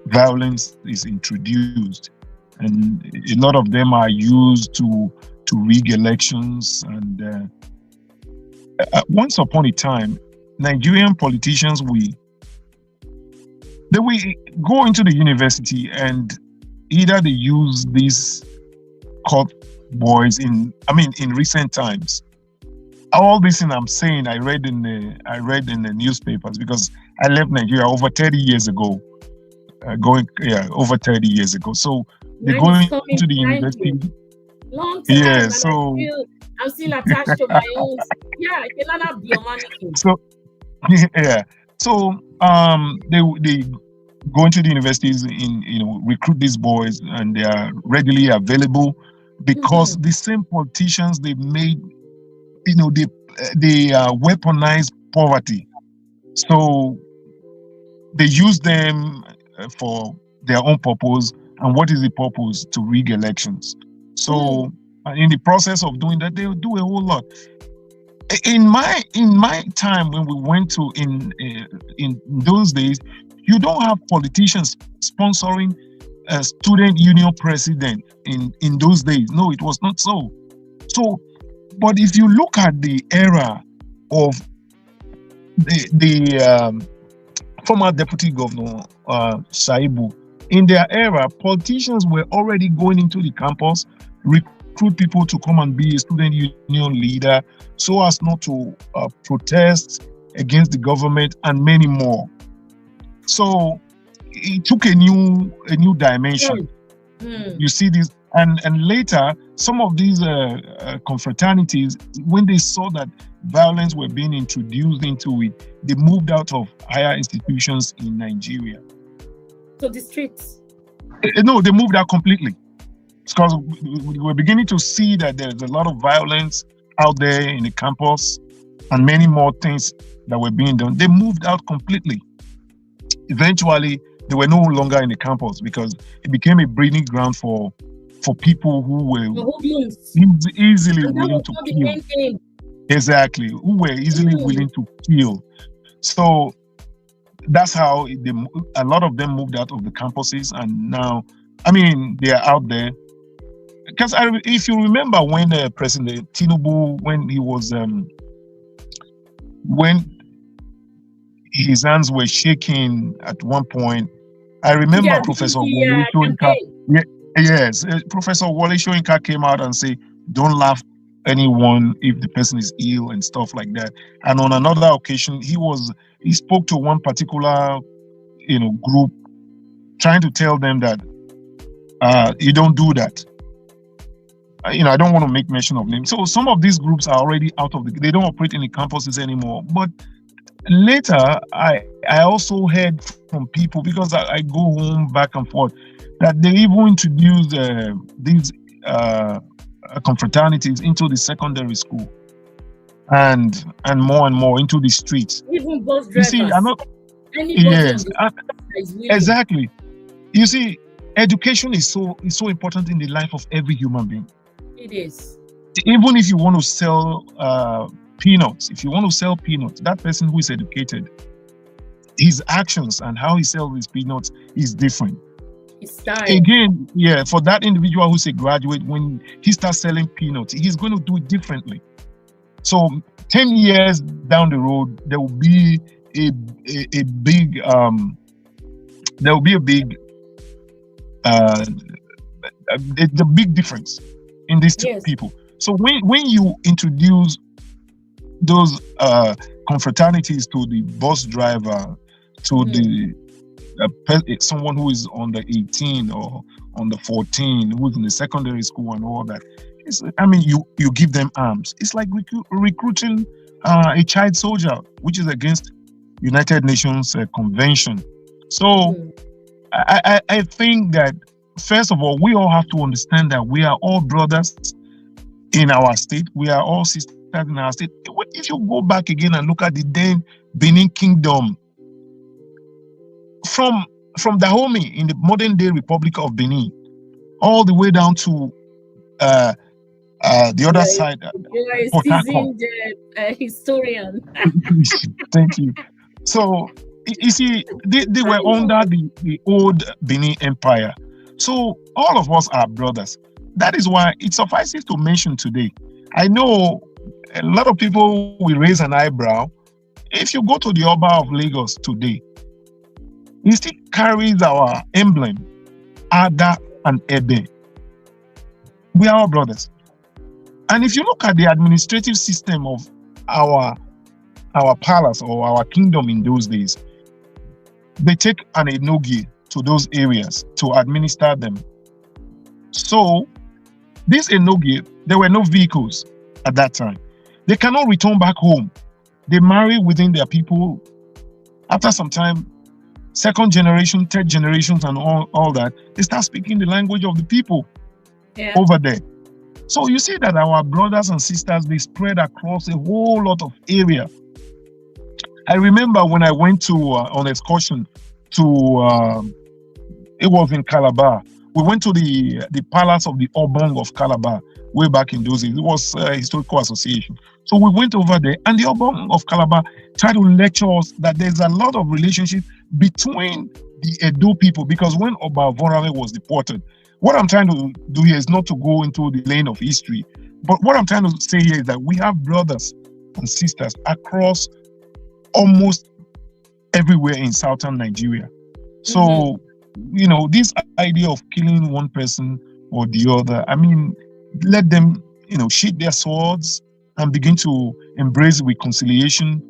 Speaker 2: violence is introduced, and a lot of them are used to rig elections. And once upon a time, Nigerian politicians will go into the university, and either they use these cult boys in recent times. All this thing I'm saying, I read in the newspapers, because I left Nigeria over 30 years ago. Over 30 years ago. So they're going into the university.
Speaker 1: Long time.
Speaker 2: Yeah, so
Speaker 1: I'm still attached to my own. Yeah, I cannot be a mannequin.
Speaker 2: So yeah, so they go into the universities recruit these boys, and they are readily available, because the same politicians they made, they weaponize poverty. So they use them for their own purpose. And what is the purpose? To rig elections. So in the process of doing that, they'll do a whole lot. In my time, when we went to in those days, you don't have politicians sponsoring a student union president in those days. No, it was not so. So, but if you look at the era of the former deputy governor Shaibu, in their era, politicians were already going into the campus, recruit people to come and be a student union leader, so as not to protest against the government, and many more. So it took a new dimension. You see this, and later some of these confraternities, when they saw that violence were being introduced into it, they moved out of higher institutions in Nigeria.
Speaker 1: So the streets?
Speaker 2: No, they moved out completely, because we were beginning to see that there's a lot of violence out there in the campus, and many more things that were being done. They moved out completely. Eventually, they were no longer in the campus, because it became a breeding ground for people who were easily willing to kill. Exactly, who were easily willing to kill. So that's how a lot of them moved out of the campuses, and now, they are out there. Because if you remember when President Tinubu, when he was, when his hands were shaking at one point, I remember Professor Wole Soyinka. Yes, Professor Wole Soyinka came out and said, "Don't laugh anyone if the person is ill," and stuff like that. And on another occasion, he spoke to one particular group, trying to tell them that you don't do that. I don't want to make mention of names. So some of these groups are already they don't operate in the campuses anymore. But later, I also heard from people, because I go home back and forth, that they even introduced these confraternities into the secondary school, and more into the streets.
Speaker 1: Even bus drivers.
Speaker 2: You see, yes, exactly. You see, education is so important in the life of every human being.
Speaker 1: It is.
Speaker 2: Even if you want to sell peanuts, that person who is educated, his actions and how he sells his peanuts is different. Again, for that individual who's a graduate, when he starts selling peanuts, he's going to do it differently. So 10 years down the road, there will be a big there will be a big the big difference in these two people. So when you introduce those confraternities to the bus driver, to the someone who is on the 18 or on the 14, who's in the secondary school and all that, you give them arms. It's like recruiting a child soldier, which is against United Nations Convention. So I think that, first of all, we all have to understand that we are all brothers in our state. We are all sisters in our state. If you go back again and look at the then Benin Kingdom, from Dahomey in the modern day Republic of Benin, all the way down to the other side.
Speaker 1: You are a seasoned historian.
Speaker 2: Thank you. So you see, they were under the old Benin Empire. So all of us are brothers. That is why it suffices to mention today. I know a lot of people will raise an eyebrow. If you go to the Oba of Lagos today, he still carries our emblem, Ada and Ebe. We are all brothers. And if you look at the administrative system of our palace or our kingdom in those days, they take an enogi to those areas to administer them. So this enogi, there were no vehicles at that time. They cannot return back home. They marry within their people. After some time, second generation, third generations, and all that, they start speaking the language of the people over there. So you see that our brothers and sisters, they spread across a whole lot of area. I remember when I went to on excursion to it was in Calabar. We went to the palace of the Obong of Calabar way back in those days. It was a historical association. So we went over there, and the Obong of Calabar tried to lecture us that there's a lot of relationship between the Edo people, because when Oba Vorame was deported, what I'm trying to do here is not to go into the lane of history, but what I'm trying to say here is that we have brothers and sisters across almost everywhere in southern Nigeria. So, this idea of killing one person or the other, let them, sheath their swords and begin to embrace reconciliation,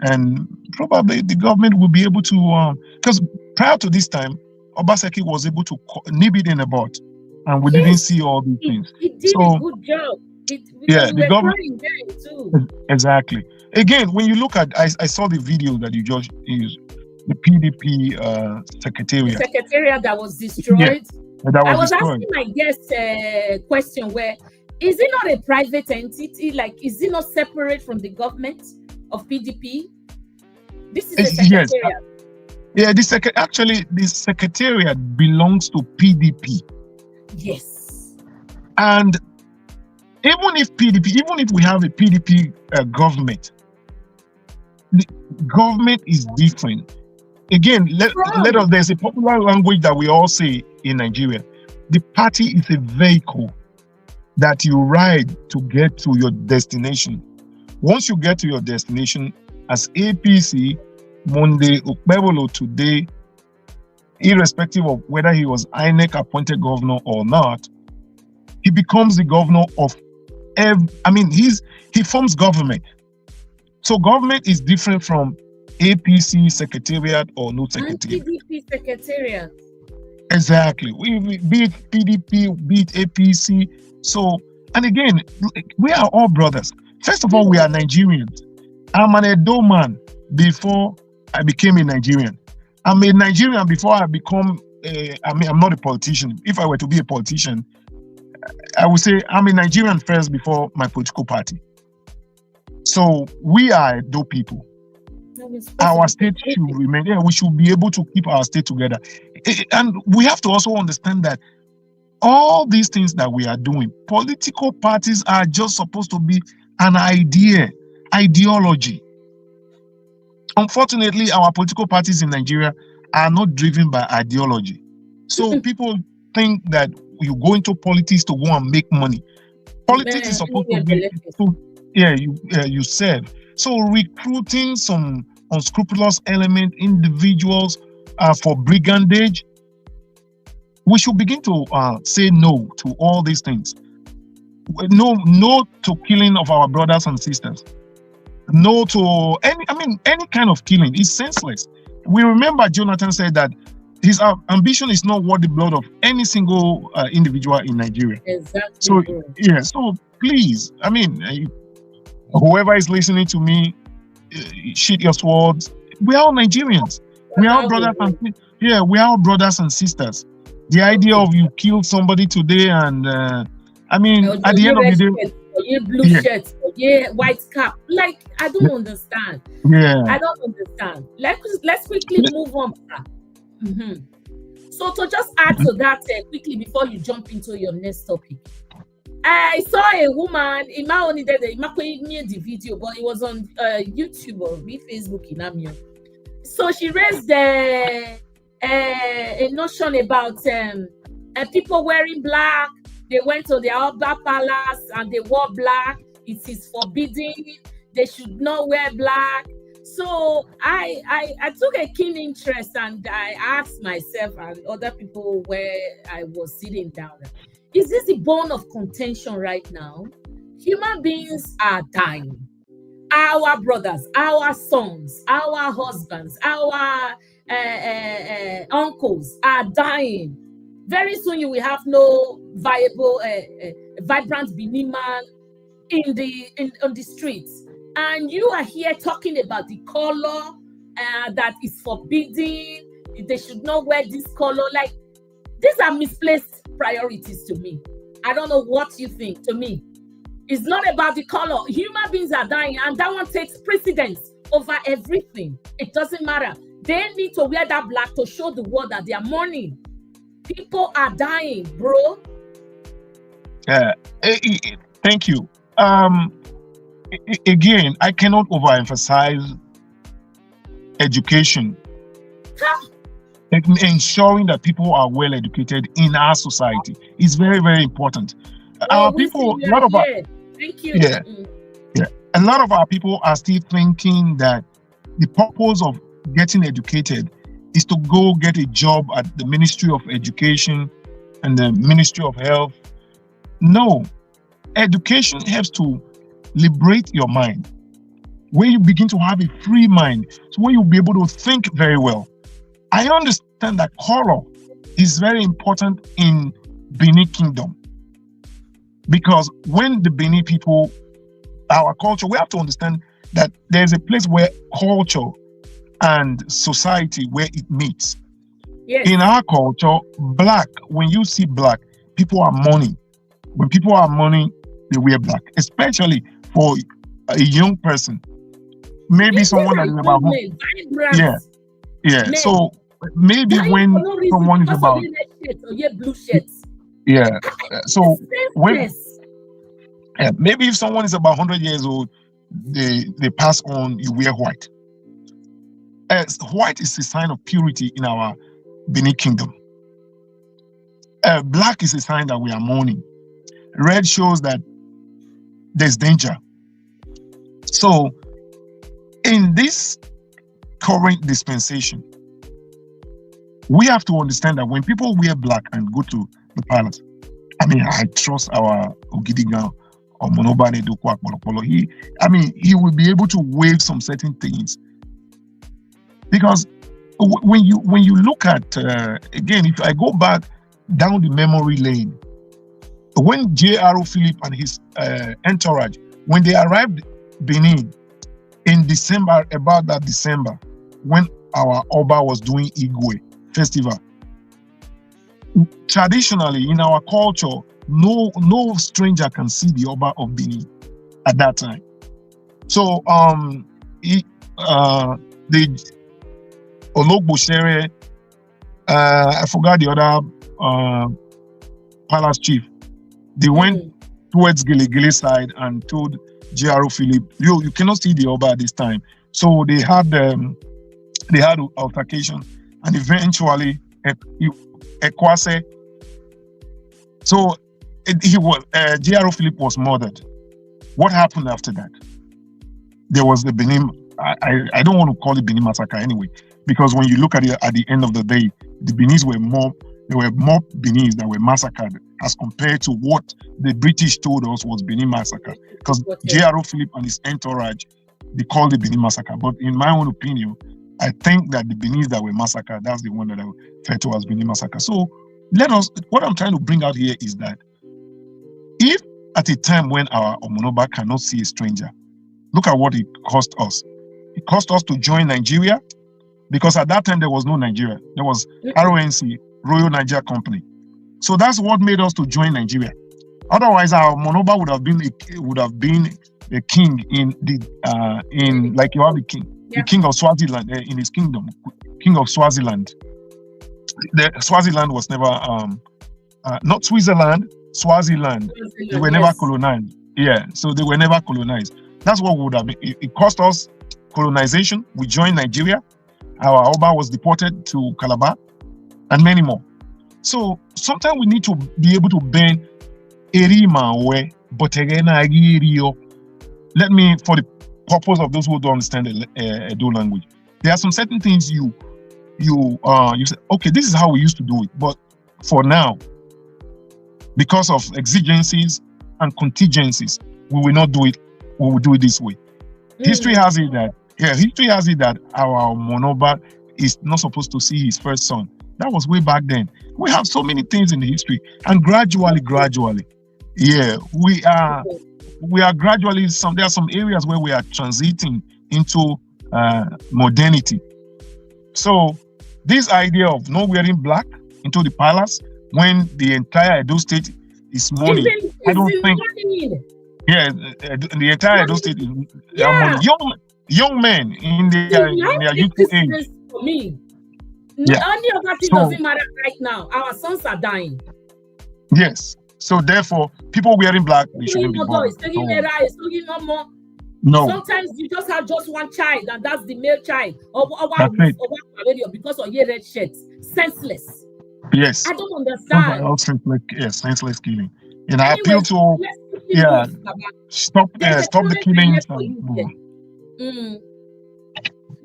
Speaker 2: and probably the government will be able to, because prior to this time, Obaseki was able to nip it in the bud, and we didn't see all these things.
Speaker 1: He did a good job. The government too.
Speaker 2: Exactly. Again, when you look at, I saw the video that you just used, the PDP Secretariat.
Speaker 1: The Secretariat that was destroyed.
Speaker 2: Yeah, I was
Speaker 1: asking my guest question, where is it not a private entity? Like, is it not separate from the government of PDP? This is the Secretariat.
Speaker 2: Yes. Actually, the Secretariat belongs to PDP.
Speaker 1: Yes.
Speaker 2: And even if we have a PDP government, the government is different. Again, there's a popular language that we all say in Nigeria. The party is a vehicle that you ride to get to your destination. Once you get to your destination, as APC, Monday, Ukpebolo today, irrespective of whether he was INEC appointed governor or not, he becomes the governor of he forms government. So government is different from APC Secretariat or no Secretariat.
Speaker 1: And PDP Secretariat.
Speaker 2: Exactly. We be it PDP, be it APC. So, and again, we are all brothers. First of all, we are Nigerians. I'm an Edo man before I became a Nigerian. I'm a Nigerian before I become I'm not a politician. If I were to be a politician, I would say I'm a Nigerian first before my political party. So we are Edo people. Our state should remain. We should be able to keep our state together. And we have to also understand that all these things that we are doing, political parties are just supposed to be an ideology. Unfortunately, our political parties in Nigeria are not driven by ideology. So people think that you go into politics to go and make money. Politics is supposed to be you serve. So recruiting some unscrupulous element, individuals for brigandage. We should begin to say no to all these things. No to killing of our brothers and sisters. No to any kind of killing is senseless. We remember Jonathan said that his ambition is not worth the blood of any single individual in Nigeria.
Speaker 1: Exactly.
Speaker 2: So yeah, so please, whoever is listening to me, shoot your swords. We are all Nigerians. We are all brothers and we are all brothers and sisters. The idea of you kill somebody today and at the end of the day,
Speaker 1: blue shirt, white cap. Like, I don't understand.
Speaker 2: Yeah,
Speaker 1: I don't understand. Let's quickly move on. So to just add to that quickly before you jump into your next topic, I saw a woman. Ima only did the video, but it was on YouTube or Facebook in Amio. So she raised a notion about people wearing black. They went to the Alba Palace and they wore black. It is forbidden. They should not wear black. So I took a keen interest and I asked myself and other people where I was sitting down, is this the bone of contention right now? Human beings are dying. Our brothers, our sons, our husbands, our uncles are dying. Very soon you will have no viable, vibrant Benin man on the streets. And you are here talking about the color that is forbidden. They should not wear this color. Like, these are misplaced priorities to me. I don't know what you think. To me, it's not about the color. Human beings are dying, and that one takes precedence over everything. It doesn't matter. They need to wear that black to show the world that they are mourning. People are dying, bro.
Speaker 2: Thank you. Again, I cannot overemphasize education. Ensuring that people are well educated in our society is very, very important. Our people, a lot of our,
Speaker 1: thank you.
Speaker 2: A lot of our people are still thinking that the purpose of getting educated is to go get a job at the Ministry of Education and the Ministry of Health. No, education helps to liberate your mind, where you begin to have a free mind, so where you'll be able to think very well. I understand that color is very important in Benin Kingdom, because when the Benin people, our culture, we have to understand that there's a place where culture and society where it meets.
Speaker 1: Yes.
Speaker 2: In our culture, black, when you see black, people are mourning. When people are mourning, they wear black, especially for a young person. Maybe someone that is about
Speaker 1: men.
Speaker 2: So maybe when someone is about
Speaker 1: blue shirts.
Speaker 2: So when maybe if someone is about 100 years old, they pass on, you wear white. White is a sign of purity in our Benin Kingdom. Black is a sign that we are mourning. Red shows that there's danger. So in this current dispensation, we have to understand that when people wear black and go to the palace, I trust our Ogidigan or Monobane Dokwa Polopolo. He will be able to waive some certain things. Because when you look at, again, if I go back down the memory lane, when J.R.O. Philip and his entourage, when they arrived Benin in December, about that December, when our Oba was doing Igwe festival, traditionally in our culture, no stranger can see the Oba of Benin at that time. So the Ologbosere, I forgot the other palace chief, they went towards Gele side and told J.R.O. Philip, you cannot see the Oba at this time. So they had altercation, and eventually Ekwase. So J.R.O. Philip was murdered. What happened after that? There was the Benin I don't want to call it Benin massacre anyway, because when you look at it at the end of the day, the Benis were more. There were more Benis that were massacred as compared to what the British told us was Benin massacre. Because J.R.O. Philip and his entourage, they called it Benin massacre. But in my own opinion, I think that the Benis that were massacred, that's the one that I refer to as Benin massacre. So what I'm trying to bring out here is that if at a time when our Omonoba cannot see a stranger, look at what it cost us. It cost us to join Nigeria, because at that time there was no Nigeria. There was RONC, Royal Nigeria Company. So that's what made us to join Nigeria. Otherwise, our Monoba would have been a king in like you have the king, the king of Swaziland in his kingdom, king of Swaziland. The Swaziland was never not Switzerland, Swaziland. They were never colonized. Yeah, so they were never colonized. That's what would have been. It cost us colonization. We joined Nigeria. Our Oba was deported to Calabar, and many more. So sometimes we need to be able to bend Erima Botegena Agirio. Let me, for the purpose of those who don't understand the Edo language, there are some certain things you say, okay, this is how we used to do it, but for now, because of exigencies and contingencies, we will not do it. We will do it this way. History has it that our Monoba is not supposed to see his first son. That was way back then. We have so many things in the history, and gradually, yeah, we are gradually there are some areas where we are transiting into modernity. So this idea of not wearing black into the palace when the entire Edo state is mourning, I don't think. Yeah, the entire Edo state is mourning. Young men in their youth age.
Speaker 1: For me, any other thing doesn't matter right now. Our sons are dying.
Speaker 2: Yes. So therefore, people wearing black, they shouldn't be born. No.
Speaker 1: Sometimes you just have just one child, and that's the male child. Because of your red shirts. Senseless.
Speaker 2: Yes.
Speaker 1: I don't understand.
Speaker 2: Senseless killing. And I appeal to stop the killings.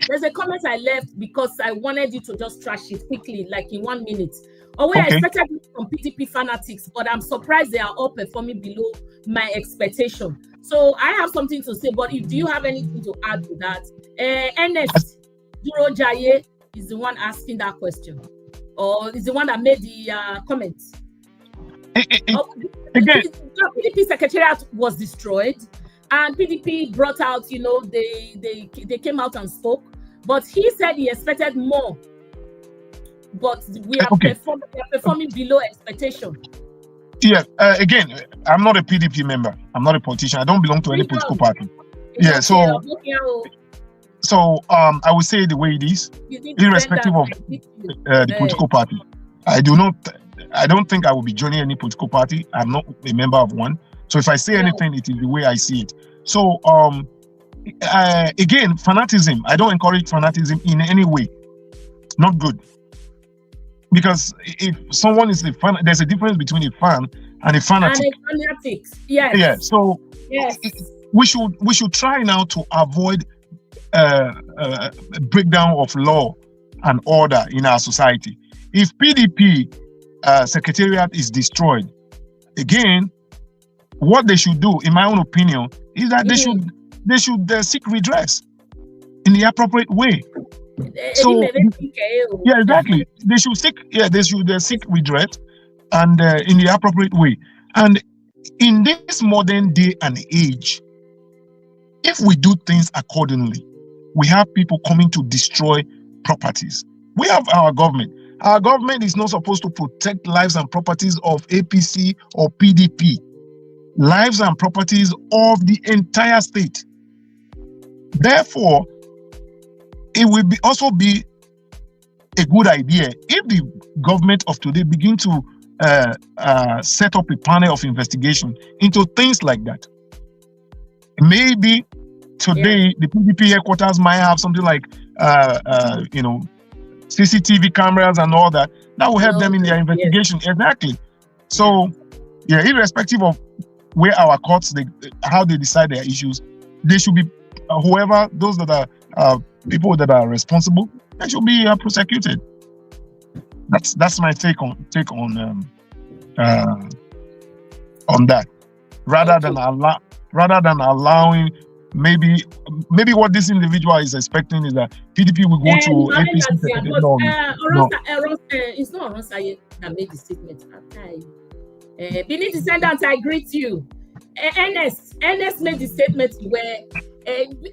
Speaker 1: There's a comment I left because I wanted you to just trash it quickly, like in 1 minute. I expected it from PDP fanatics, but I'm surprised they are all performing below my expectation. So I have something to say, but do you have anything to add to that? NS Duro Jaye is the one asking that question, or is the one that made the comment.
Speaker 2: Again,
Speaker 1: the PDP Secretariat was destroyed, and PDP brought out, they came out and spoke, but he said he expected more. But we are performing below expectation.
Speaker 2: Yeah, again, I'm not a PDP member. I'm not a politician. I don't belong to any political party. Yeah, so I would say the way it is, irrespective of the political party. I don't think I will be joining any political party. I'm not a member of one. So if I say anything, it is the way I see it. So again, fanaticism. I don't encourage fanaticism in any way. Not good. Because if someone is a fan, there's a difference between a fan and a fanatic.
Speaker 1: And a fanatic, yes.
Speaker 2: Yeah. So we should try now to avoid breakdown of law and order in our society. If PDP Secretariat is destroyed, again, what they should do, in my own opinion, is that they should seek redress in the appropriate way. So yeah, exactly. They should seek redress and in the appropriate way. And in this modern day and age, if we do things accordingly, we have people coming to destroy properties. We have our government. Our government is not supposed to protect lives and properties of APC or PDP. Lives and properties of the entire state. Therefore, it will also be a good idea if the government of today begin to set up a panel of investigation into things like that. Maybe today the PDP headquarters might have something like CCTV cameras and all that. That will help them in their investigation. Exactly. So yeah, irrespective of where our courts how they decide their issues, they should be those that are people that are responsible, they should be prosecuted. That's my take on that. Rather than allowing, maybe what this individual is expecting is that PDP will go to APC.
Speaker 1: It's not Aronsaye that made the statement. Benin descendants, I greet you. Ernest made the statement where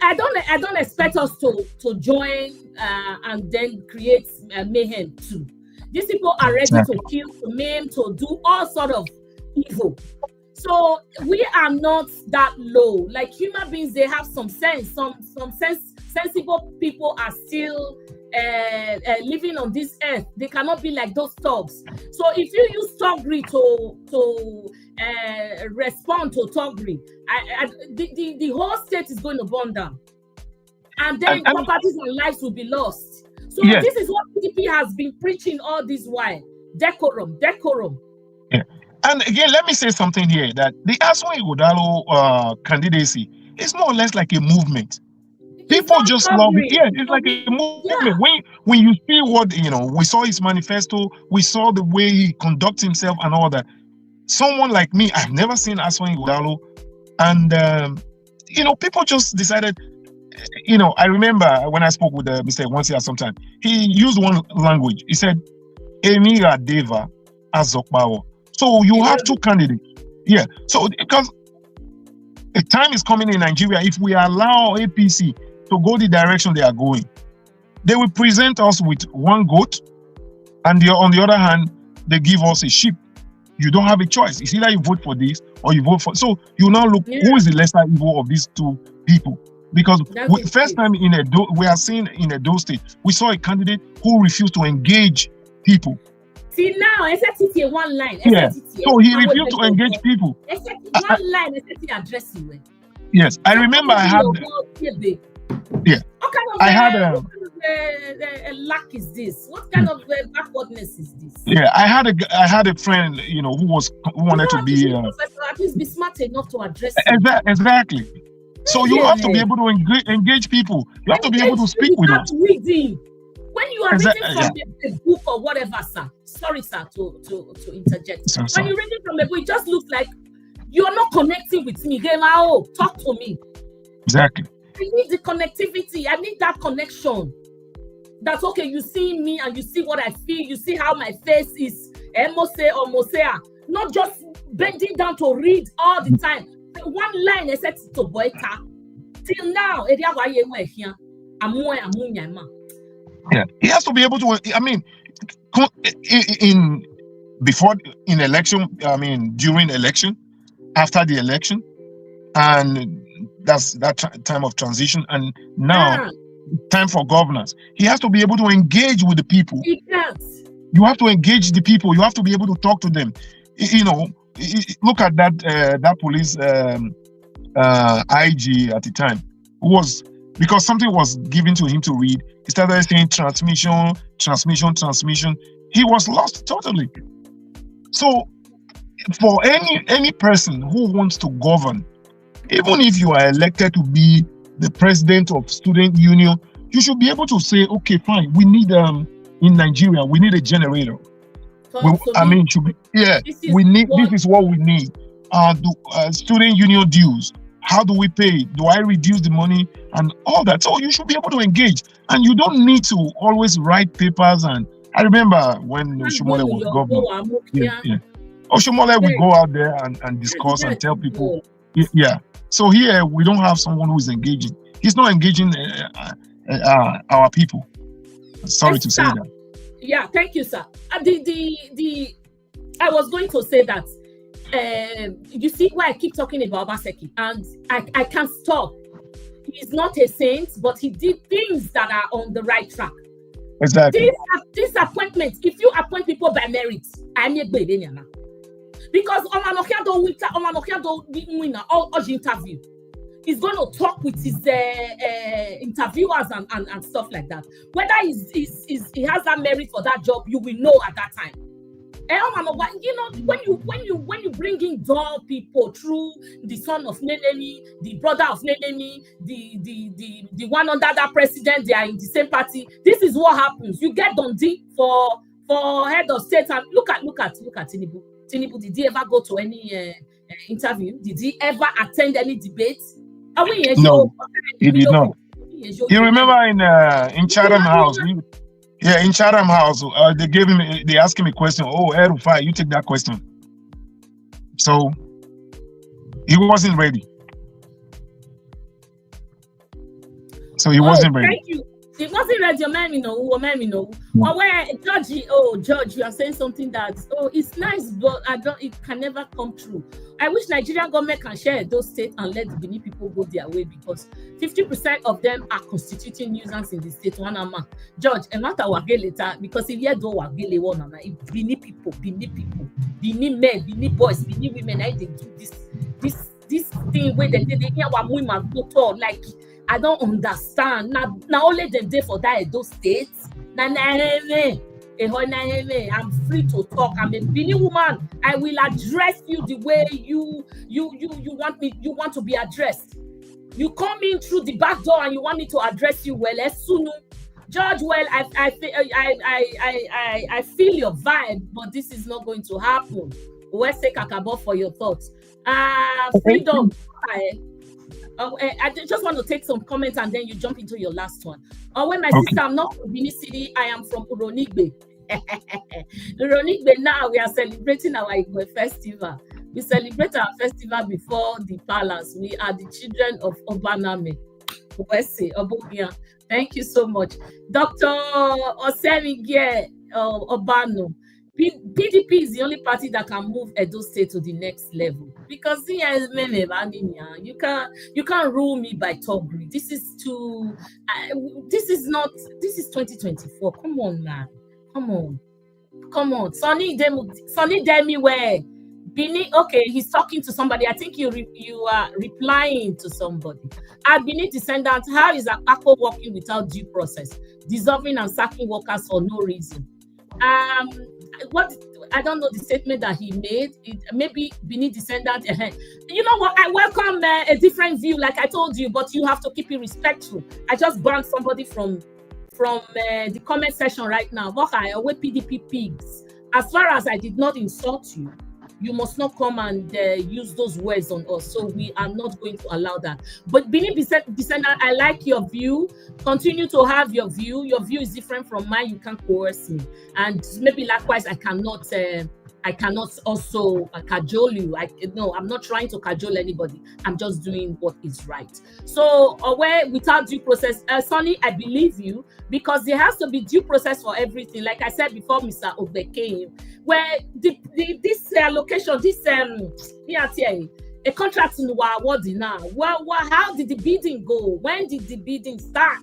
Speaker 1: I don't expect us to join and then create mayhem too. These people are ready to kill, to maim, to do all sort of evil. So we are not that low. Like human beings, they have some sense. Some sensible people are still living on this earth. They cannot be like those thugs. So if you use thuggery to respond to thuggery, the whole state is going to burn down, and then properties and lives will be lost. So this is what PDP has been preaching all this while: decorum.
Speaker 2: Yeah. And again, let me say something here, that the Aswan Ighodalo candidacy is more or less like a movement. People just love it. Yeah, it's like a movement. Yeah. When you see what, we saw his manifesto, we saw the way he conducts himself and all that. Someone like me, I've never seen Aswan Ighodalo, and people just decided. I remember when I spoke with Mr. Wansi sometime, he used one language. He said, "Emira Deva Azokbawo." So you have two candidates. Yeah. So because a time is coming in Nigeria, if we allow APC to go the direction they are going, they will present us with one goat, and on the other hand, they give us a sheep. You don't have a choice. It's either you vote for this or you vote for. So you now look who is the lesser evil of these two people. Because first time in Edo, we are seeing in Edo State, we saw a candidate who refused to engage people.
Speaker 1: See now, SFTT one line.
Speaker 2: Yeah. So he refused to engage people.
Speaker 1: One line, SFTT addressing.
Speaker 2: Yes, I remember I had. Yeah.
Speaker 1: What kind of
Speaker 2: I had
Speaker 1: lack is this? What kind of backwardness is this?
Speaker 2: Yeah, I had a friend, who wanted to be.
Speaker 1: Professor, at least be smart enough to address.
Speaker 2: Exactly. So you have to be able to engage people. You have to be able to speak with us.
Speaker 1: Reading. When you are reading from a book or whatever, sir. Sorry, sir, to interject. When you're reading from a book, it just looks like you're not connecting with me. Talk to me.
Speaker 2: Exactly.
Speaker 1: I need the connectivity. I need that connection. That's okay. You see me and you see what I feel. You see how my face is. Mose or Mosea. Not just bending down to read all the time. One line is set to boita. Till now,
Speaker 2: yeah, he has to be able to. I mean, in election. I mean, during election, after the election, and that's that time of transition. And now, time for governance. He has to be able to engage with the people.
Speaker 1: He can't.
Speaker 2: You have to engage the people. You have to be able to talk to them. Look at that police IG at the time, who was, because something was given to him to read, he started saying transmission. He was lost totally. So for any person who wants to govern, even if you are elected to be the president of student union, you should be able to say, okay, fine, we need in Nigeria, we need a generator. Should be, this is what we need. Student union dues. How do we pay? Do I reduce the money and all that? So you should be able to engage, and you don't need to always write papers. And I remember when Oshomole was governor. Oshomole would go out there and discuss and tell people. Yeah. So here we don't have someone who is engaging. He's not engaging our people. Sorry to say that.
Speaker 1: Yeah, thank you, sir. I was going to say that. You see why I keep talking about Obaseki, and I can't stop. He's not a saint, but he did things that are on the right track.
Speaker 2: Exactly.
Speaker 1: This appointment, if you appoint people by merit, I'm a baby now. Because Omanokia don't win all interview. He's going to talk with his interviewers and stuff like that. Whether he has that merit for that job, you will know at that time. You know, when you bring in dull people through the son of Nenemi, the brother of Nenemi, the one under that president, they are in the same party. This is what happens. You get Dundee for head of state, and look at Tinubu. Tinubu, did he ever go to any interview? Did he ever attend any debates?
Speaker 2: No, he did not. You remember in Chatham House? In Chatham House, they asked him a question. Oh, Erufai, you take that question. So he wasn't ready. He wasn't ready.
Speaker 1: Thank you. It wasn't ready. No. Judge, you are saying something that it's nice, but it can never come true. I wish Nigerian government can share those states and let the Benin people go their way, because 50% of them are constituting nuisance in the state. Judge, and not wage later, because if you don't wage one, Benin people, Benin men, Benin boys, Benin women, they do this thing where they hear what women go to, like. I don't understand. Now only them there for that those states. I'm free to talk. I'm a Benin woman. I will address you the way you want to be addressed. You come in through the back door and you want me to address you well. As soon, Judge, well, I feel your vibe, but this is not going to happen. Where's the kakabo for your thoughts? Freedom. I just want to take some comments and then you jump into your last one. When my sister, I'm not from Benin City, I am from Uronigbe. Uronigbe, now we are celebrating our Igwe festival. We celebrate our festival before the palace. We are the children of Obaname. Thank you so much. Dr. Osemige Obano. PDP is the only party that can move Edo State to the next level, because you can't rule me by toggery. This is 2024. Come on, man. Come on. Sonny Demi where Bini, okay, he's talking to somebody. I think you are replying to somebody. At Bini descendant, how is Akako working without due process, dissolving and sacking workers for no reason? What I don't know the statement that he made. Maybe Benin descendant. You know what? I welcome a different view, like I told you, but you have to keep it respectful. I just banned somebody from the comment section right now. Away PDP pigs. As far as I did not insult you, you must not come and use those words on us. So we are not going to allow that. But Benin descendant, I like your view. Continue to have your view. Your view is different from mine. You can't coerce me. And maybe likewise, I cannot also cajole you. I'm not trying to cajole anybody. I'm just doing what is right. So without due process, Sonny, I believe you, because there has to be due process for everything. Like I said before, Mr. Obe came, where this allocation, a contract in Wawadi now. How did the bidding go? When did the bidding start?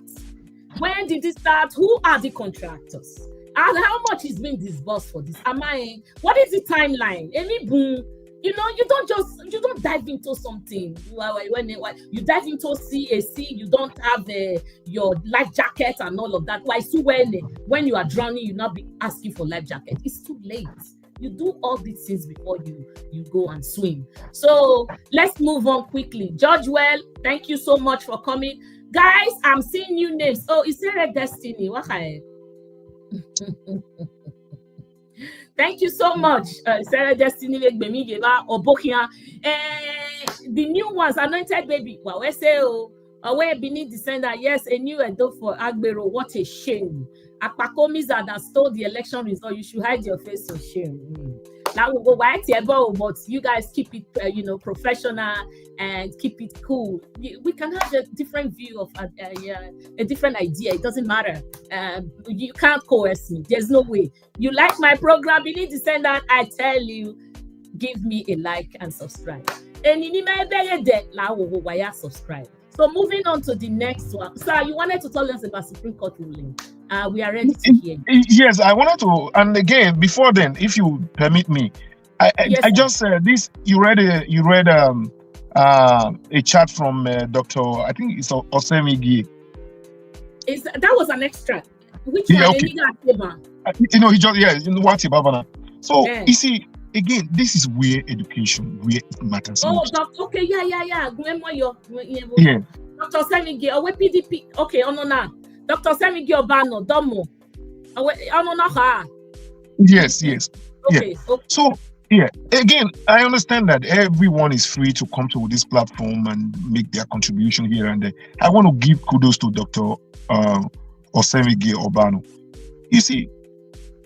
Speaker 1: When did it start? Who are the contractors? And how much is being disbursed for this? What is the timeline? Any boom? You don't dive into something. When you dive into CAC, you don't have your life jacket and all of that. Why? So when you are drowning, you not be asking for life jacket. It's too late. You do all these things before you go and swim. So let's move on quickly. Judge Well, thank you so much for coming. Guys, I'm seeing new names. Oh, is there a Destiny? Thank you so much, Sarah Destiny. The new ones, Anointed Baby. Away Benin descendant. Yes, a new Edo for Agbero. What a shame. Akpakomis that stole the election result. You should hide your face of shame. Now we'll go right here, but you guys keep it, professional and keep it cool. We can have a different view of a different idea. It doesn't matter. You can't coerce me. There's no way. You like my program, Benin descendant? I tell you, give me a like and subscribe. And subscribe. So moving on to the next one. Sir, you wanted to tell us about Supreme Court ruling. We are ready to hear.
Speaker 2: Yes, I wanted to, and again, before then, if you permit me, I just this. You read a chat from Dr. I think it's Osemigi.
Speaker 1: That was an extract. Which one?
Speaker 2: Okay. He just So you see, again, this is where education, where it matters most.
Speaker 1: Okay, yeah.
Speaker 2: Yeah.
Speaker 1: Dr. Semigi, awe PDP. Okay, na. Dr. Semigi Obano, Domo. Na.
Speaker 2: Yes.
Speaker 1: Okay.
Speaker 2: Yeah. So, yeah, again, I understand that everyone is free to come to this platform and make their contribution here and there. I want to give kudos to Dr. Osemigi Obano. You see,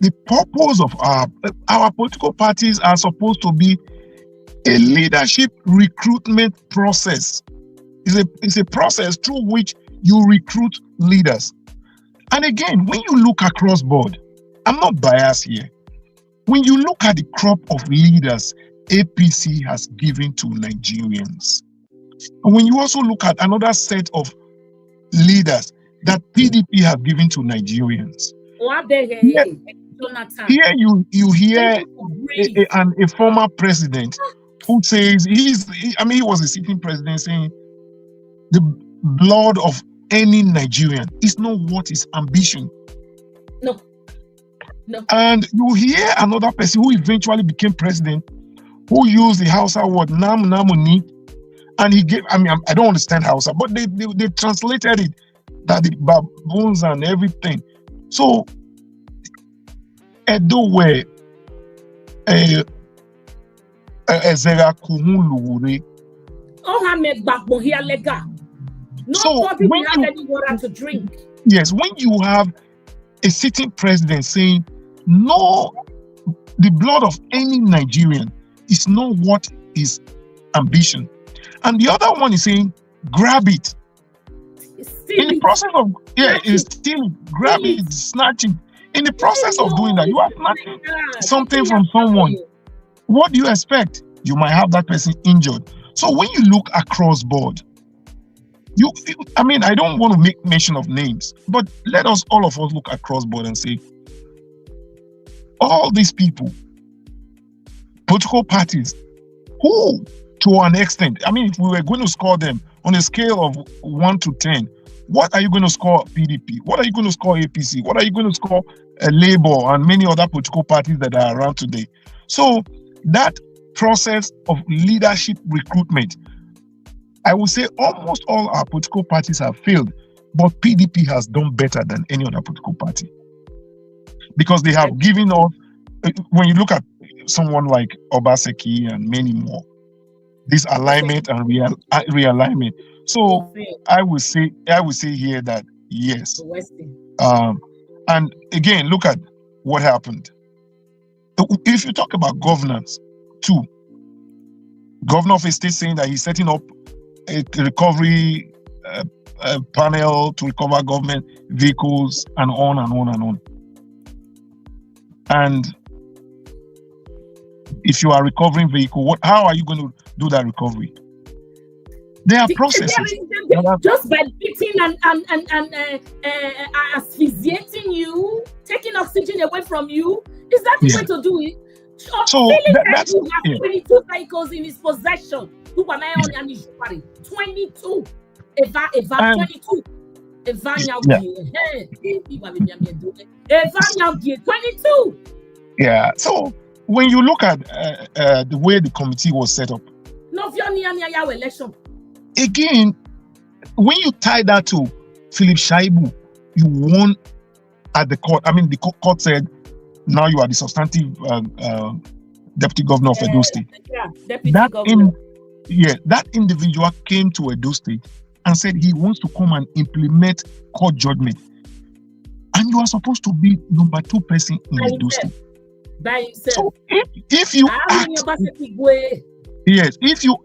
Speaker 2: the purpose of our political parties are supposed to be a leadership recruitment process. It's a process through which you recruit leaders. And again, when you look across board, I'm not biased here. When you look at the crop of leaders APC has given to Nigerians, and when you also look at another set of leaders that PDP have given to Nigerians, here you hear a former president who says he was a sitting president saying the blood of any Nigerian is not what is ambition.
Speaker 1: No.
Speaker 2: And you hear another person who eventually became president who used the Hausa word nam namuni, and he gave, I don't understand Hausa, but they translated it that the baboons and everything. So Edo were ezera kuhulure.
Speaker 1: So when you have any water to drink.
Speaker 2: Yes, when you have a sitting president saying, no, the blood of any Nigerian is not what is ambition. And the other one is saying, grab it. In the process of, it's still grabbing, snatching. In the process of doing that, you are snatching something from someone. What do you expect? You might have that person injured. So when you look across board, I don't want to make mention of names, but all of us look across board and say, all these people, political parties, who, to an extent, if we were going to score them on a scale of 1 to 10, what are you going to score PDP? What are you going to score APC? What are you going to score Labour and many other political parties that are around today? So that process of leadership recruitment, I would say almost all our political parties have failed, but PDP has done better than any other political party. Because they have given us, when you look at someone like Obaseki and many more, this alignment and realignment. So I would say here that yes. And again, look at what happened. If you talk about governance too, governor of a state saying that he's setting up a recovery panel to recover government vehicles and on and on and on. And if you are recovering vehicle, how are you going to do that recovery? There are processes.
Speaker 1: Just by beating and asphyxiating you, taking oxygen away from you, is that the way to do it?
Speaker 2: So that's
Speaker 1: 22 vehicles in his possession. 22. Eva 22. Eva 22.
Speaker 2: Yeah. So when you look at the way the committee was set up,
Speaker 1: election.
Speaker 2: Again, when you tie that to Philip Shaibu, you won at the court. The court said, now you are the substantive deputy governor of Edo State. That individual came to Edo State and said he wants to come and implement court judgment. And you are supposed to be number 2 person in Edo State.
Speaker 1: By himself.
Speaker 2: So if you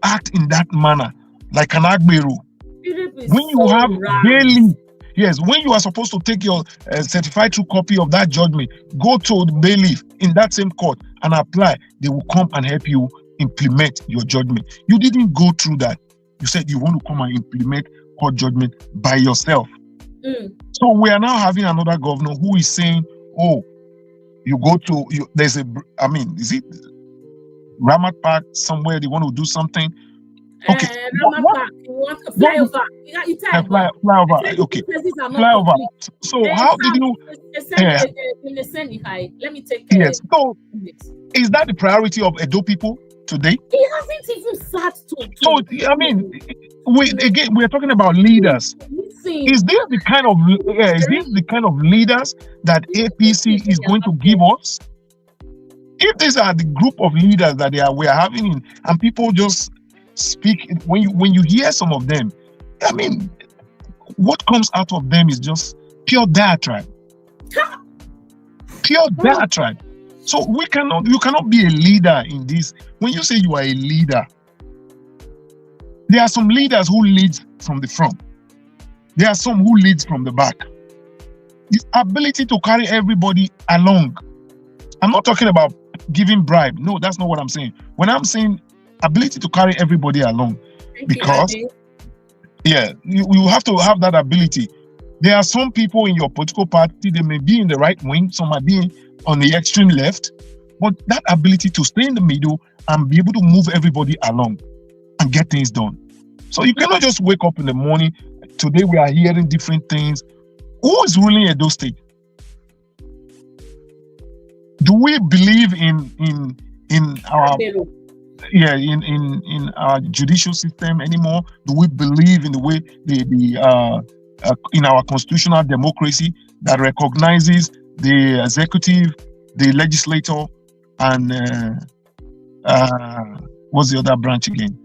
Speaker 2: act in that manner, like an Agbero, when you have bailiff, when you are supposed to take your certified true copy of that judgment, go to the bailiff in that same court and apply, they will come and help you implement your judgment. You didn't go through that. You said you want to come and implement court judgment by yourself. So we are now having another governor who is saying, you go to, is it Ramat Park somewhere, they want to do something. Okay.
Speaker 1: Ramapa, you want to fly over? You type,
Speaker 2: Fly over. Okay.
Speaker 1: Places are not
Speaker 2: Fly over.
Speaker 1: complete.
Speaker 2: So how did you?
Speaker 1: Let me take.
Speaker 2: Yes. So is that the priority of Edo people today?
Speaker 1: He hasn't even sat to.
Speaker 2: So I mean, we are talking about leaders.
Speaker 1: Listen,
Speaker 2: Is this the kind of leaders that APC is going to give us? If these are the group of leaders that we are having, and people just speak, when you hear some of them, I mean, what comes out of them is just pure diatribe. Pure diatribe. So you cannot be a leader in this. When you say you are a leader, there are some leaders who lead from the front. There are some who lead from the back. This ability to carry everybody along. I'm not talking about giving bribe. No, that's not what I'm saying. When I'm saying ability to carry everybody along, because you have to have that ability. There are some people in your political party, they may be in the right wing, some are being on the extreme left, but that ability to stay in the middle and be able to move everybody along and get things done. So you cannot just wake up in the morning. Today we are hearing different things. Who is ruling Edo State? Do we believe in our in our judicial system anymore? Do we believe in the way in our constitutional democracy that recognizes the executive, the legislature, and what's the other branch again?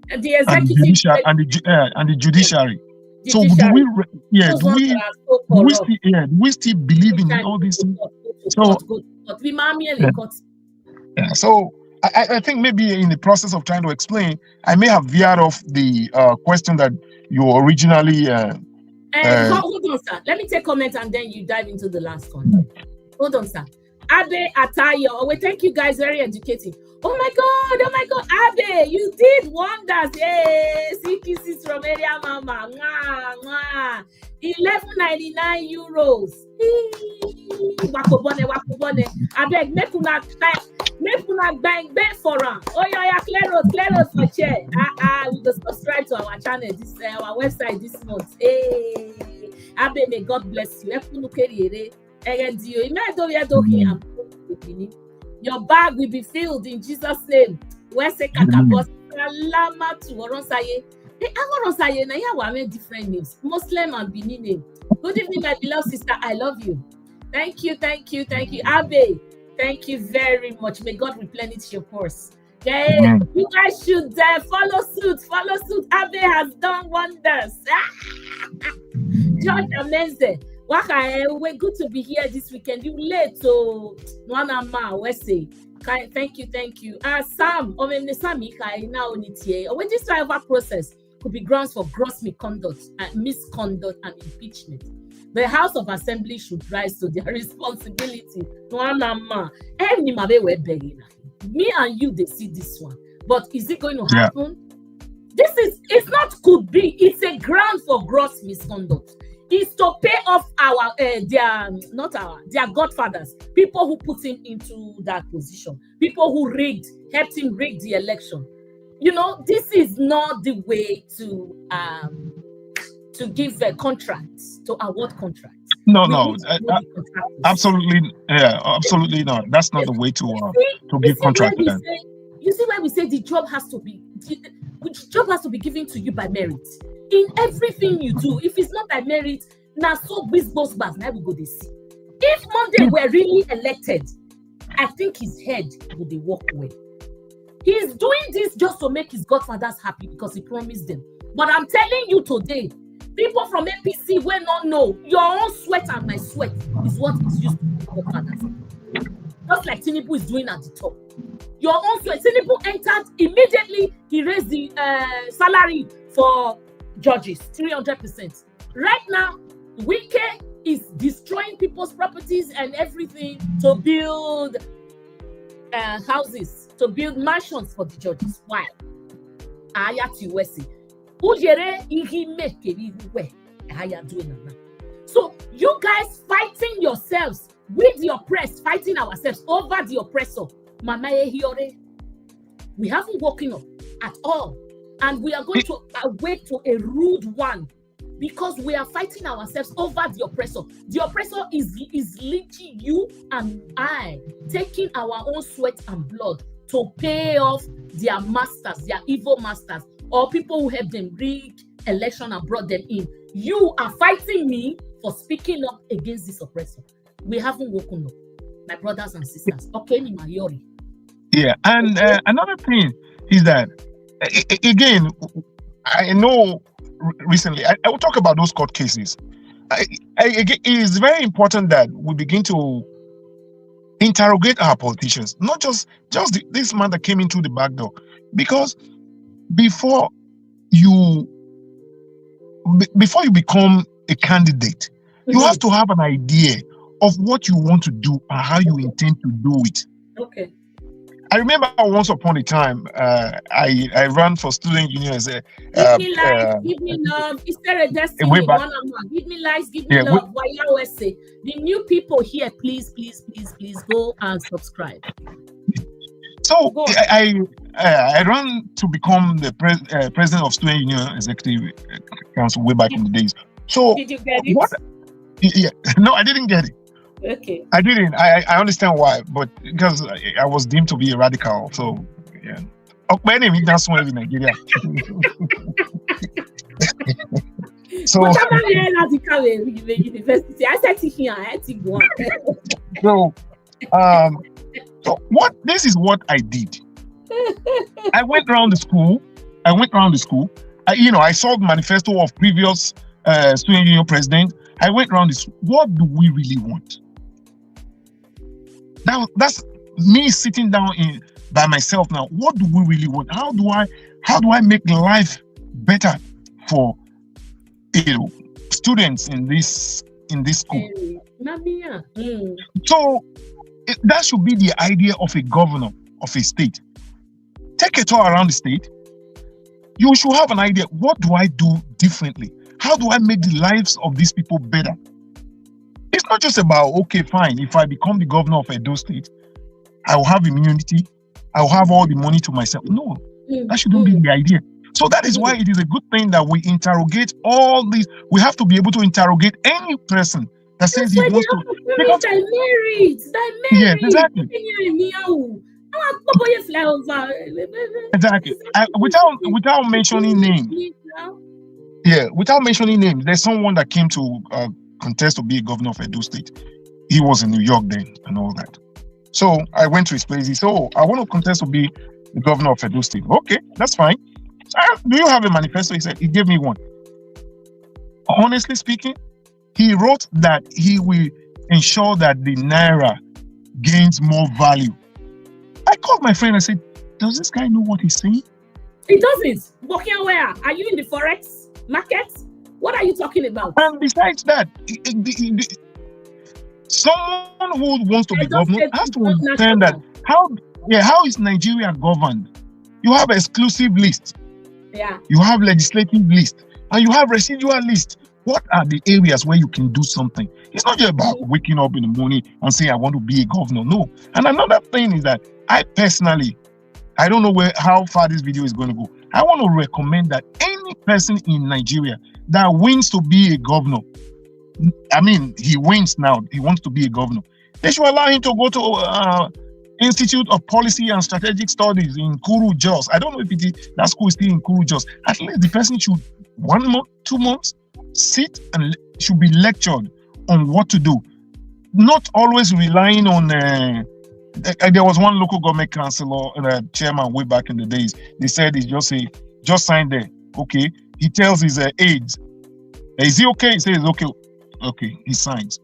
Speaker 1: The executive
Speaker 2: and the judiciary. So do we still believe in all these things? So I think maybe in the process of trying to explain, I may have veered off the question that you originally.
Speaker 1: Hold on, sir. Let me take comment and then you dive into the last one. Hold on, sir. Abe Atayo. Well, thank you guys. Very educating. Oh my God, Abe, you did wonders. Hey, see kisses from area mama. Mwah, mwah. 11.99 euros. Wakobone. Abeg, make una bang for am. Oh yeah, clear road for chair. We go subscribe to our channel, our website this month. Hey, Abe, may God bless you. Your bag will be filled in Jesus' name. Where say kakabos lama to Oronsaye. Hey, Oronsaye na ya wa different names. Muslim and Benin name. Good evening, my beloved sister. I love you. Thank you. Abe, thank you very much. May God replenish your purse. Okay, you guys should follow suit. Abe has done wonders. George Amenze. We're good to be here this weekend. You late to Nwanama, we say. Thank you. Sam, when this trial process could be grounds for gross misconduct and impeachment. The House of Assembly should rise to their responsibility. Nwanama, me and you, they see this one. But is it going to happen? It's not could be, it's a ground for gross misconduct. Is to pay off their godfathers, people who put him into that position, people who helped him rig the election. You know, this is not the way to give contracts, to award contracts.
Speaker 2: No, absolutely not. That's not the way to give contracts.
Speaker 1: You see why we say the job has to be given to you by merit. In everything you do, if it's not by merit, now so biz boss bars, now we go to see. If Monday were really elected, I think his head would be walk away. He's doing this just to make his godfathers happy because he promised them. But I'm telling you today, people from APC will not know your own sweat and my sweat is what is used to be godfathers. Just like Tinubu is doing at the top. Your own sweat. Tinubu entered immediately. He raised the salary for judges 300%. Right now, Wike is destroying people's properties and everything to build houses, to build mansions for the judges. Why? So you guys fighting yourselves with the oppressed, fighting ourselves over the oppressor. We haven't woken up at all and we are going to awake to a rude one, because we are fighting ourselves over the oppressor. The oppressor is lynching you and I, taking our own sweat and blood to pay off their masters, their evil masters, or people who helped them rig election and brought them in. You are fighting me for speaking up against this oppressor. We haven't woken up, my brothers and sisters. Okay, Mayori.
Speaker 2: Yeah, and another thing is that, again, I know recently, I will talk about those court cases. It is very important that we begin to interrogate our politicians, not just this man that came in through the back door, because before you become a candidate, you have to have an idea of what you want to do and how you intend to do it.
Speaker 1: Okay.
Speaker 2: I remember once upon a time, I ran for student union as a
Speaker 1: give me life, give me love. Is there a destiny? One-on-one. Give me life, give me love. Why you always say the new people here, please go and subscribe.
Speaker 2: So I ran to become the president of Student Union Executive Council way back in the days. So
Speaker 1: did you get it?
Speaker 2: Yeah, no, I didn't get it.
Speaker 1: Okay.
Speaker 2: I didn't. I understand why, but because I was deemed to be a radical. So yeah. Oh, but anyway, that's why in Nigeria. So
Speaker 1: university, I said here, I think one.
Speaker 2: So this is what I did. I went around the school. I saw the manifesto of previous student union president. I went around this. What do we really want? That's me sitting down by myself now. What do we really want? How do I make life better for students in this school? So that should be the idea of a governor of a state. Take a tour around the state. You should have an idea. What do I do differently? How do I make the lives of these people better? It's not just about, okay, fine, if I become the governor of Edo State, I will have immunity, I will have all the money to myself. No, that shouldn't be the idea. So that is why it is a good thing that we interrogate all these. We have to be able to interrogate any person that says he wants to.
Speaker 1: Because I married.
Speaker 2: Yes, exactly. Exactly. Without mentioning names. Yeah, without mentioning names, there's someone that came to contest to be a governor of Edo State. He was in New York then and all that. So I went to his place. He said, "Oh, I want to contest to be the governor of Edo State." Okay, that's fine. Do you have a manifesto? He said, he gave me one. Honestly speaking, he wrote that he will ensure that the Naira gains more value. I called my friend and said, does this guy know what he's saying?
Speaker 1: He doesn't. Working where? Are you in the Forex market? What are you talking about?
Speaker 2: And besides that, someone who wants to be governor has to understand that how is Nigeria governed? You have exclusive list.
Speaker 1: Yeah.
Speaker 2: You have legislative list. And you have residual list. What are the areas where you can do something? It's not just about waking up in the morning and saying, I want to be a governor. No. And another thing is that I personally, I don't know how far this video is going to go. I want to recommend that any person in Nigeria that wins to be a governor, I mean, he wins now, he wants to be a governor, they should allow him to go to Institute of Policy and Strategic Studies in Kuru, Jos. I don't know if that school is still in Kuru, Jos. At least the person should 1 month, 2 months, sit and should be lectured on what to do. Not always relying on there was one local government councillor, chairman way back in the days. They said he just sign there. Okay. He tells his aides, is he okay? He says okay. Okay, he signs.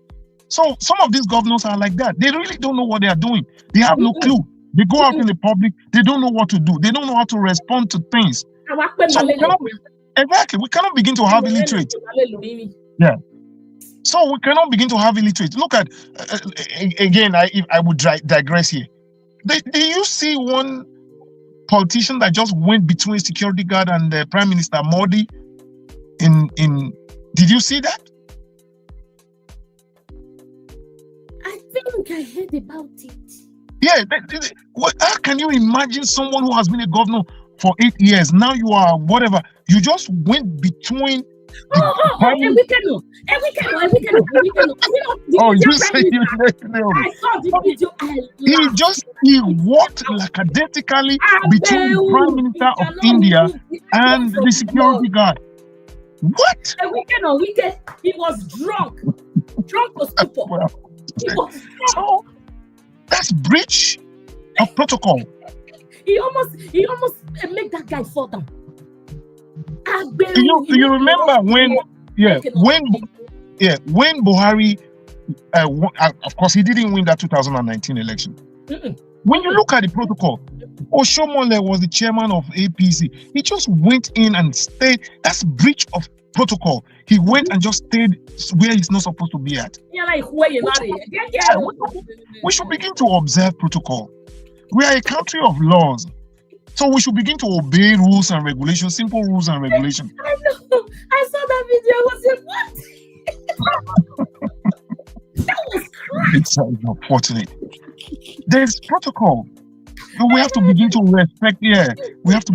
Speaker 2: So some of these governors are like that. They really don't know what they are doing. They have no clue. They go out in the public. They don't know what to do. They don't know how to respond to things. So we cannot begin to have illiterates. Yeah. So we cannot begin to have illiterates. Look at, again, I would digress here. Did you see one politician that just went between security guard and the Prime Minister Modi? Did you see that?
Speaker 1: I think I heard about it.
Speaker 2: Yeah. How can you imagine someone who has been a governor for 8 years. Now you are whatever. You just went between.
Speaker 1: A weekend.
Speaker 2: Oh, you say you
Speaker 1: I saw the video.
Speaker 2: He walked lackadaisically between the Prime Minister of India and the security guard. What?
Speaker 1: A weekend, he was drunk. Drunk was stupid.
Speaker 2: Well, so that's breach of protocol.
Speaker 1: He almost made that guy fall down.
Speaker 2: You remember when Buhari, of course, he didn't win that 2019 election. When you look at the protocol, Oshomole was the chairman of APC. He just went in and stayed. That's breach of protocol. He went and just stayed where he's not supposed to be at. We should begin to observe protocol. We are a country of laws. So we should begin to obey rules and regulations, simple rules and regulations.
Speaker 1: I know. I saw that video. I was like, what? That was crazy.
Speaker 2: It's unfortunate. There's protocol. We have to begin to respect. Yeah, we have to.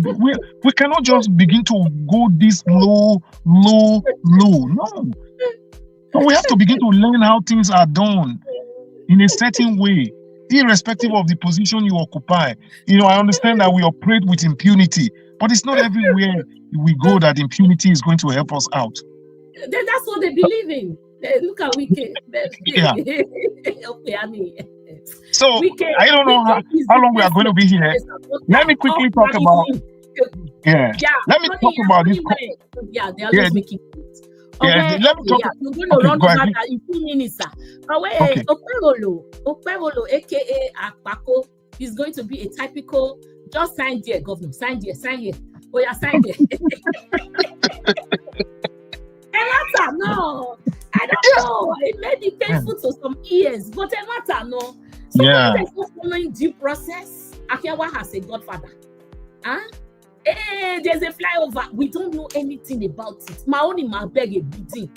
Speaker 2: We cannot just begin to go this low. No. So we have to begin to learn how things are done in a certain way, irrespective of the position you occupy. I understand that we operate with impunity, but it's not everywhere we go that impunity is going to help us out.
Speaker 1: That's what they believe in. Look at Wike.
Speaker 2: Yeah. So I don't know how long we are going to be here. Let me quickly talk about. Let me talk about this.
Speaker 1: They are just making it.
Speaker 2: Let me talk.
Speaker 1: You're going to run over that in 2 minutes, sir. Okpevolo, aka Akpako, is going to be a typical. Just sign there, governor. Sign here. Oh yeah, sign there. No, I don't know. It may be painful to some ears, but no. So there's no following due process. Akiawa has a godfather. There's a flyover. We don't know anything about it. My beg a beating.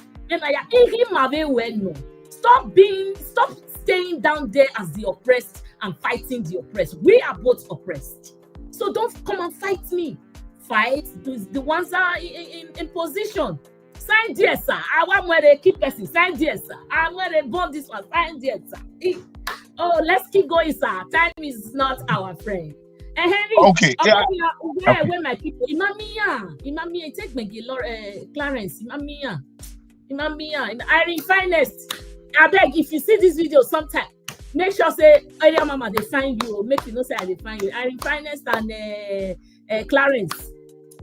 Speaker 1: Stop staying down there as the oppressed and fighting the oppressed. We are both oppressed. So don't come and fight me. Fight the ones that are in position. Sign there, sir. I want where they keep person. Sign there, sir. I want to bomb this one. Sign there, sir. Oh, let's keep going, sir. Time is not our friend. Henry,
Speaker 2: okay.
Speaker 1: Where my people? Imamia, take me, Clarence. Imamia, Irene Finest. I beg, if you see this video sometime, make sure say, Area Mama, they find you. Make you know say they find you. Irene Finest and Clarence.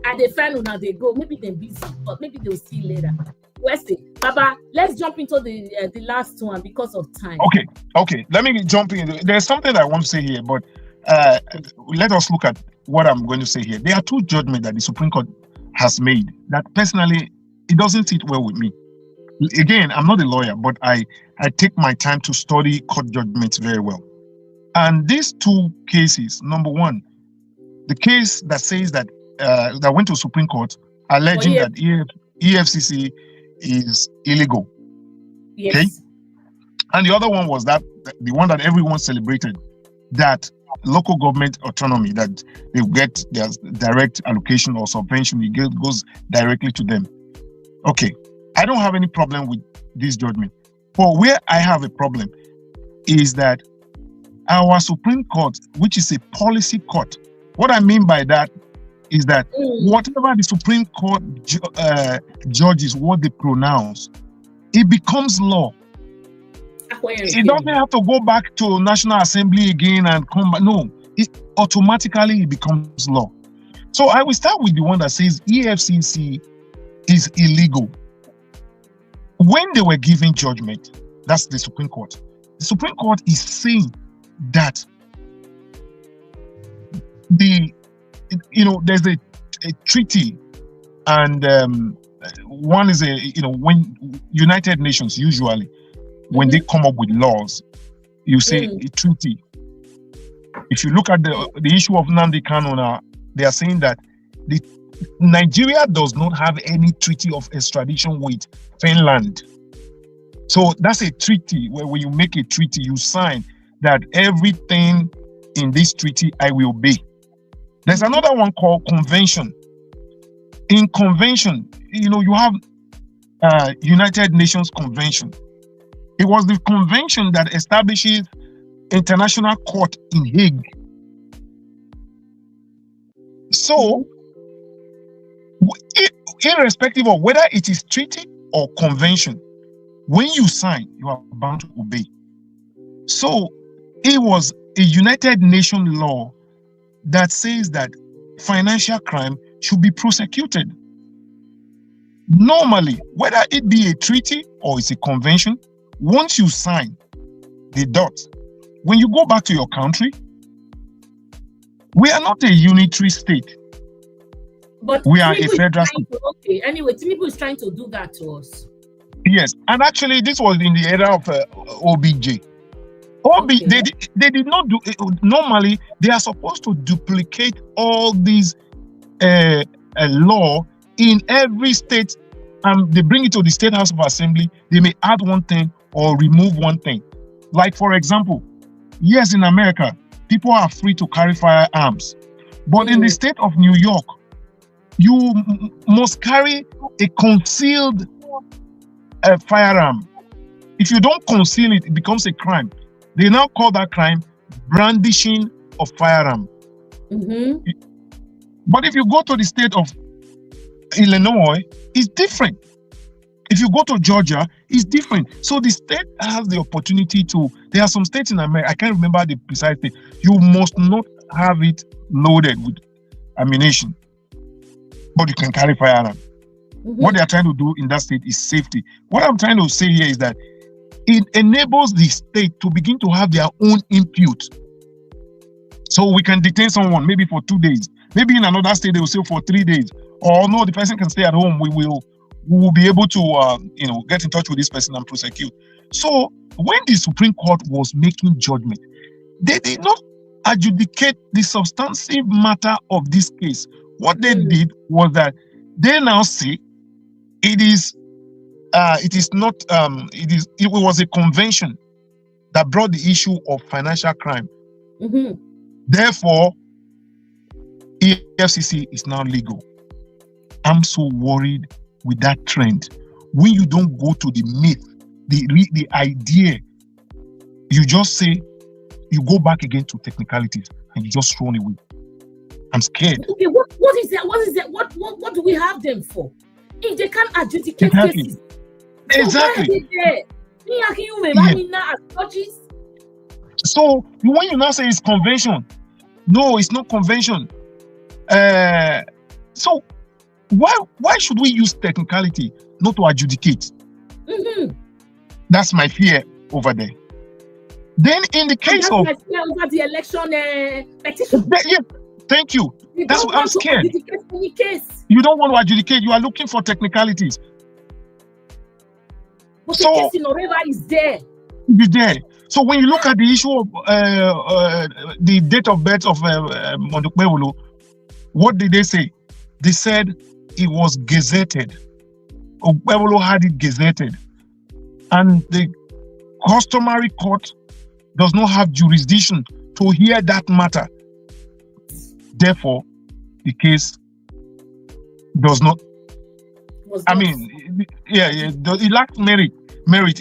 Speaker 1: And they find you now, they go. Maybe they're busy, but maybe they'll see you later. Wesley, Baba, let's jump into the last one because of time.
Speaker 2: Okay. Let me jump in. There's something I want to say here, but let us look at what I'm going to say here. There are 2 judgments that the Supreme Court has made that personally, it doesn't sit well with me. Again, I'm not a lawyer, but I take my time to study court judgments very well. And these 2 cases, number one, the case that says that that went to Supreme Court alleging that EFCC is illegal.
Speaker 1: Yes.
Speaker 2: Okay. And the other one was that the one that everyone celebrated, that local government autonomy, that they get their direct allocation or subvention, it goes directly to them. Okay. I don't have any problem with this judgment. But where I have a problem is that our Supreme Court, which is a policy court, what I mean by that is that whatever the Supreme Court judges, what they pronounce, it becomes law. It doesn't have to go back to National Assembly again and come back. No, it automatically becomes law. So I will start with the one that says EFCC is illegal. When they were giving judgment, that's the Supreme Court. The Supreme Court is saying that there's a treaty, and one is when United Nations usually, when they come up with laws, you say a treaty. If you look at the issue of Nnamdi Kanu now, they are saying that Nigeria does not have any treaty of extradition with Finland. So that's a treaty where when you make a treaty, you sign that everything in this treaty I will obey. There's another one called convention. In convention, you have United Nations Convention. It was the convention that establishes International Court in Hague. So, irrespective of whether it is treaty or convention, when you sign, you are bound to obey. So, it was a United Nations law that says that financial crime should be prosecuted. Normally, whether it be a treaty or it's a convention, once you sign the dot, when you go back to your country, we are not a unitary state.
Speaker 1: But
Speaker 2: we are a federal state.
Speaker 1: Okay, anyway, Tinubu is trying to do that to us.
Speaker 2: Yes, and actually, this was in the era of OBJ. They did not do it. Normally, they are supposed to duplicate all these law in every state, and they bring it to the State House of Assembly. They may add one thing or remove one thing. Like, for example, yes, in America, people are free to carry firearms, but in the state of New York, you must carry a concealed firearm. If you don't conceal it, it becomes a crime. They now call that crime brandishing of firearm. But if you go to the state of Illinois, it's different. If you go to Georgia, it's different. So the state has the opportunity to, there are some states in America, I can't remember the precise state, you must not have it loaded with ammunition, but you can carry firearm. What they are trying to do in that state is safety. What I'm trying to say here is that it enables the state to begin to have their own input. So we can detain someone maybe for 2 days. Maybe in another state they will say for 3 days. Or no, the person can stay at home. We will be able to get in touch with this person and prosecute. So when the Supreme Court was making judgment, they did not adjudicate the substantive matter of this case. What they did was that they now say it was a convention that brought the issue of financial crime. Therefore, EFCC is now legal. I'm so worried with that trend. When you don't go to the myth, the idea, you just say, you go back again to technicalities and you just run away. I'm scared.
Speaker 1: Okay, what is that? What is that? What do we have them for? If they can't adjudicate cases,
Speaker 2: exactly. So when you now say it's convention, no, it's not convention. So why should we use technicality not to adjudicate? That's my fear over there. Then in the case of
Speaker 1: over the election petition.
Speaker 2: Yes, thank you. That's what I'm scared. You don't want to adjudicate. You are looking for technicalities.
Speaker 1: But the case in Oreva is there.
Speaker 2: Be there. So when you look at the issue of the date of birth of Mondokbewolo, what did they say? They said it was gazetted. Okbewolo had it gazetted. And the customary court does not have jurisdiction to hear that matter. Therefore, the case does not. It lacks merit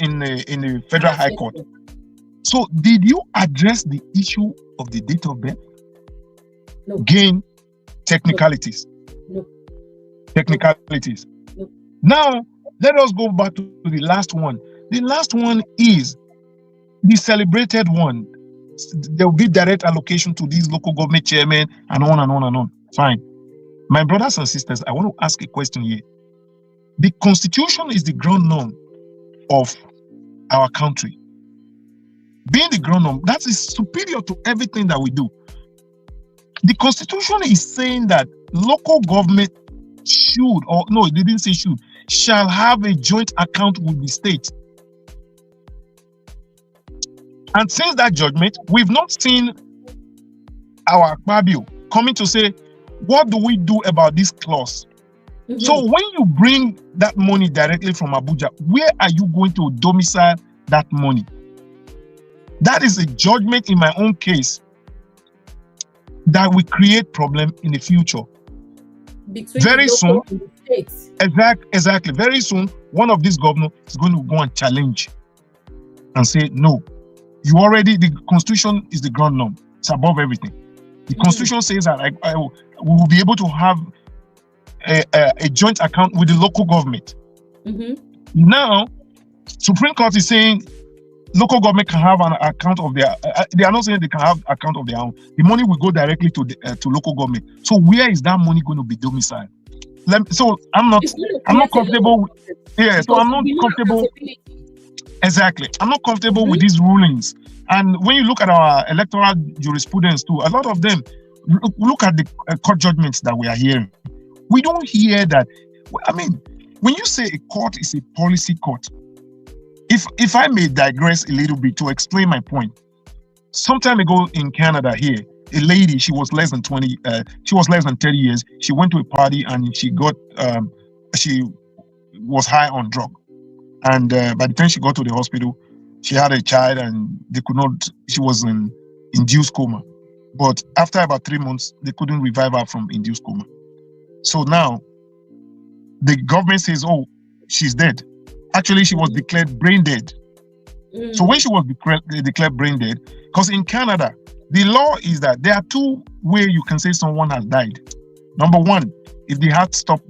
Speaker 2: in the Federal High Court. So, did you address the issue of the date of birth?
Speaker 1: No.
Speaker 2: Gain technicalities.
Speaker 1: No.
Speaker 2: Technicalities.
Speaker 1: No.
Speaker 2: Now, let us go back to the last one. The last one is the celebrated one. There will be direct allocation to these local government chairmen and on and on and on. Fine. My brothers and sisters, I want to ask a question here. The Constitution is the ground norm of our country. Being the ground norm, that is superior to everything that we do. The Constitution is saying that local government should, or no, it didn't say should, shall have a joint account with the state. And since that judgment, we've not seen our Akpabio coming to say, what do we do about this clause? So when you bring that money directly from Abuja, where are you going to domicile that money? That is a judgment in my own case that will create problem in the future.
Speaker 1: Between
Speaker 2: Very
Speaker 1: the
Speaker 2: soon,
Speaker 1: local and the states.
Speaker 2: exactly. Very soon, one of these governors is going to go and challenge and say, no, the Constitution is the ground norm. It's above everything. The Constitution says that we will be able to have a joint account with the local government. Now, Supreme Court is saying local government can have an account of their. They are not saying they can have account of their own. The money will go directly to local government. So where is that money going to be domiciled? So I'm not comfortable. Yeah, so I'm not comfortable. Exactly, I'm not comfortable with these rulings. And when you look at our electoral jurisprudence too, a lot of them look at the court judgments that we are hearing. We don't hear that. I mean, when you say a court is a policy court, if I may digress a little bit to explain my point, some time ago in Canada here, a lady, she was less than 30 years. She went to a party and she was high on drug. And by the time she got to the hospital, she had a child and she was in induced coma. But after about 3 months, they couldn't revive her from induced coma. So now the government says, oh, she's dead. Actually, she was declared brain dead. So when she was declared brain dead, because in Canada, the law is that there are two ways you can say someone has died. Number one, if the heart stopped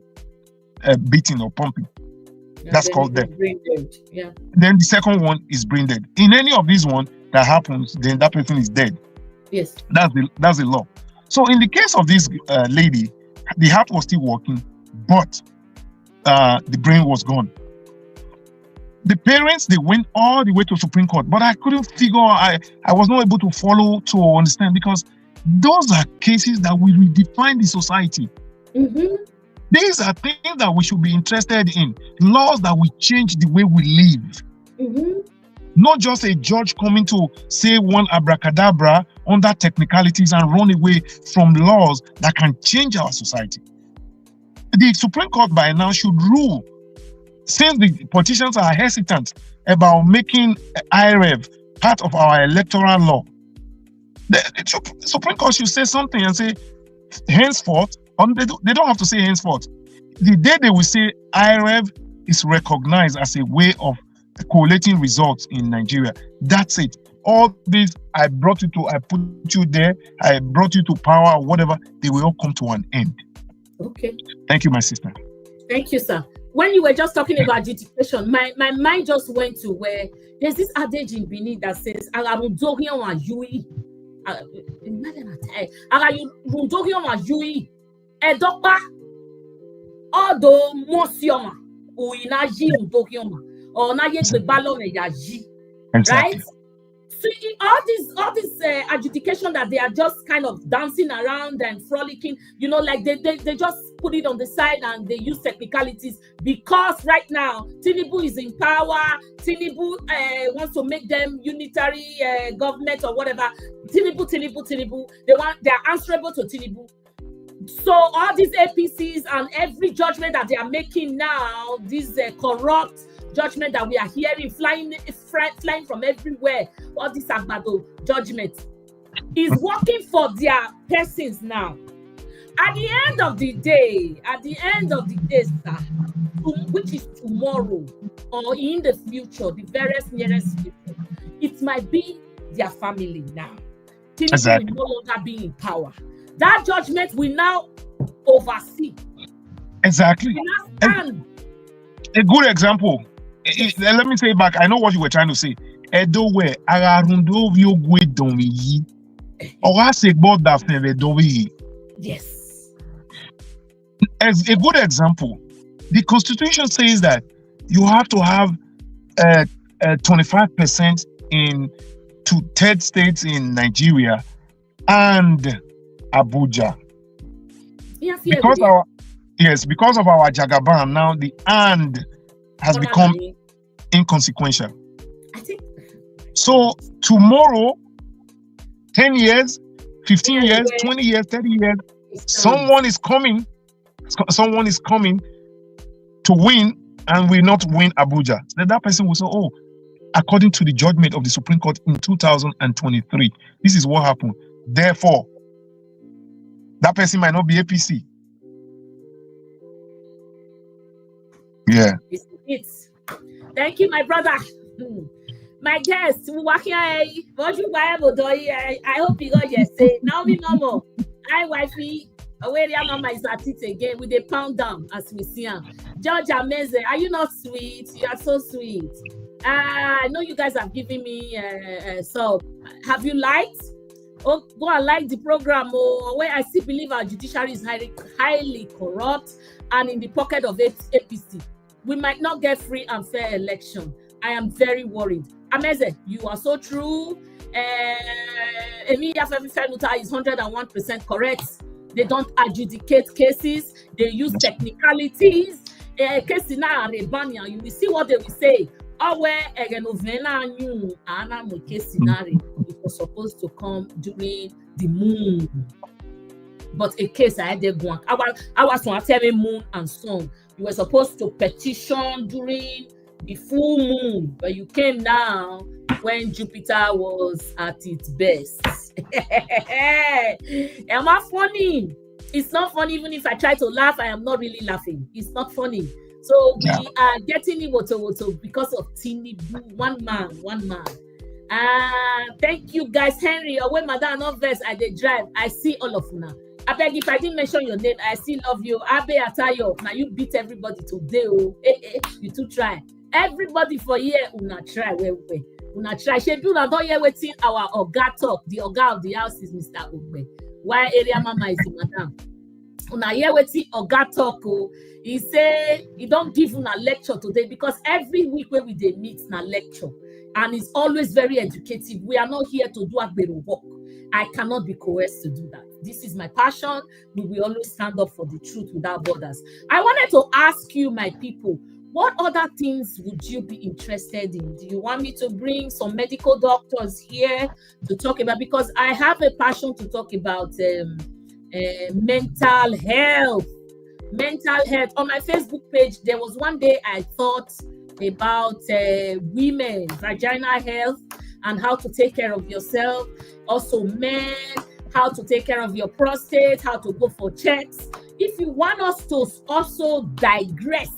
Speaker 2: beating or pumping, that's called death.
Speaker 1: Brain dead. Yeah.
Speaker 2: Then the second one is brain dead. In any of these one that happens, then that person is dead.
Speaker 1: Yes.
Speaker 2: That's the law. So in the case of this lady, the heart was still working, but the brain was gone. The parents, they went all the way to Supreme Court, but I couldn't figure. I was not able to follow to understand, because those are cases that will redefine the society. These are things that we should be interested in. Laws that will change the way we live. Not just a judge coming to say one abracadabra under technicalities and run away from laws that can change our society. The Supreme Court by now should rule. Since the politicians are hesitant about making IREV part of our electoral law, the Supreme Court should say something and say, henceforth, they don't have to say henceforth. The day they will say IREV is recognized as a way of collating results in Nigeria, that's it. All this, I put you there, I brought you to power, whatever, they will all come to an end. Okay. Thank you, my sister.
Speaker 1: Thank you, sir. When you were just talking about adjudication, my mind just went to where there's this adage in Benin that says, right? See, all this adjudication that they are just kind of dancing around and frolicking, like they just put it on the side and they use technicalities, because right now Tinubu is in power. Tinubu wants to make them unitary government or whatever. Tinubu. They are answerable to Tinubu. So all these APCs and every judgment that they are making now, this corrupt judgment that we are hearing flying from everywhere, all this Agbado judgment is working for their persons now. At the end of the day, sir, which is tomorrow or in the future, the very nearest future, it might be their family now. Tinubu will no longer be in power. That judgment will now oversee.
Speaker 2: Exactly. A good example. Let me say back. I know what you were trying to say. Edo where
Speaker 1: yes.
Speaker 2: As a good example, the Constitution says that you have to have 25% in third states in Nigeria and Abuja. Because of our Jagaban, now the and has become inconsequential.
Speaker 1: I think
Speaker 2: so. Tomorrow, 10 years, 15 years, 20 years, 30 years, someone is coming to win and will not win Abuja. Then that person will say, oh, according to the judgment of the Supreme Court in 2023, this is what happened. Therefore, That person might not be APC. Yeah.
Speaker 1: It's thank you, my brother. My guest, I hope you got your say. Now me no more. Hi, wifey. Where your mama is at it again with a pound down as we see her. George Amazing, are you not sweet? You are so sweet. I know you guys have given me so have you liked? Oh, go and like the program. Oh, where I still believe our judiciary is highly corrupt and in the pocket of APC. We might not get free and fair election. I am very worried. Amazing, you are so true. Emilia Fenuta is 101% correct. They don't adjudicate cases. They use technicalities. Case in you will see what they will say. It was supposed to come during the moon. But a case I had there going. I was on a moon and sun. You were supposed to petition during the full moon, but you came now when Jupiter was at its best. Am I funny? It's not funny. Even if I try to laugh, I am not really laughing. It's not funny. So we are getting it because of Tinubu. One man. Thank you guys. Henry, away madam, not verse I dey drive. I see all of you now. I beg if I didn't mention your name, I still love you. Abe Atayo. Now you beat everybody today. Oh, you too try. Everybody for here, una try. Una try. Shebi una don't hear waiting our Oga talk. The Oga of the house is Mr. Ogbe. Why area mama is the madam? Una hear waiting Oga talk. Oh, he say he don't give una lecture today because every week when we dey meet na lecture, and it's always very educative. We are not here to do agbero work. I cannot be coerced to do that. This is my passion. We will always stand up for the truth without borders. I wanted to ask you, my people, what other things would you be interested in? Do you want me to bring some medical doctors here to talk about? Because I have a passion to talk about mental health. Mental health. On my Facebook page, there was one day I thought about women, vaginal health, and how to take care of yourself. Also men, how to take care of your prostate, how to go for checks. If you want us to also digress,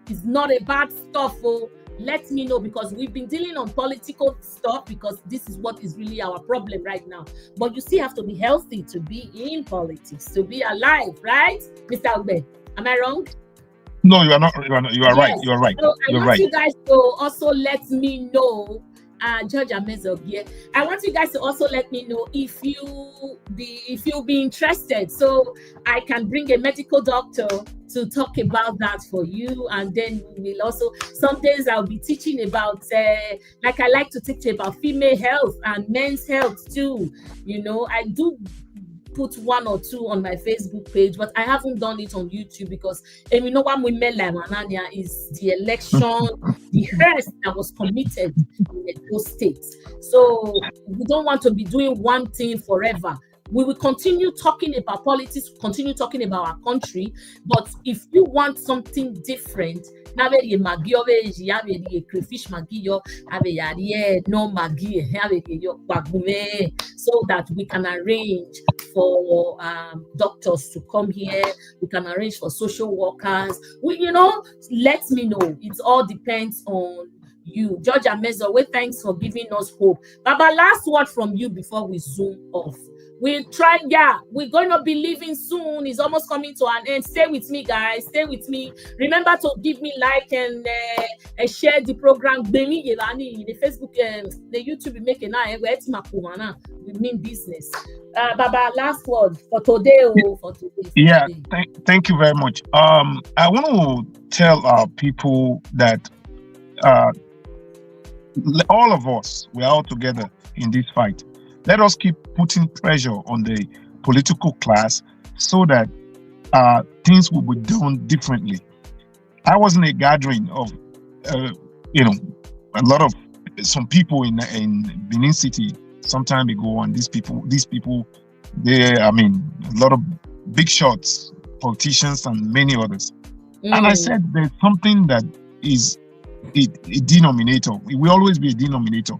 Speaker 1: it's not a bad stuff. Oh, let me know, because we've been dealing on political stuff because this is what is really our problem right now. But you still have to be healthy to be in politics, to be alive, right? Mr. Ube, am I wrong?
Speaker 2: No, you are not. You are right. You are right.
Speaker 1: So I
Speaker 2: want
Speaker 1: right. You guys to also let me know. Judge Amezo here. I want you guys to also let me know if you'll be interested, so I can bring a medical doctor to talk about that for you, and then we will also. Some days I'll be teaching about, like I like to teach about female health and men's health too. You know, I do put one or two on my Facebook page, but I haven't done it on YouTube because you know what women like Manania is the election, the hurst that was committed in those states. So we don't want to be doing one thing forever. We will continue talking about politics, continue talking about our country, but if you want something different, so that we can arrange for doctors to come here, we can arrange for social workers. Let me know. It all depends on you. George Amezo, thanks for giving us hope. Baba, last word from you before we zoom off. We're trying, we're going to be leaving soon. It's almost coming to an end. Stay with me, guys. Stay with me. Remember to give me like and share the program. The Facebook, the YouTube, making we mean business. Baba, last word for today.
Speaker 2: Yeah, thank you very much. I want to tell our people that all of us, we're all together in this fight. Let us keep putting pressure on the political class so that things will be done differently. I was in a gathering of, some people in Benin City some time ago, and these people, a lot of big shots, politicians and many others. And I said there's something that is a denominator. It will always be a denominator.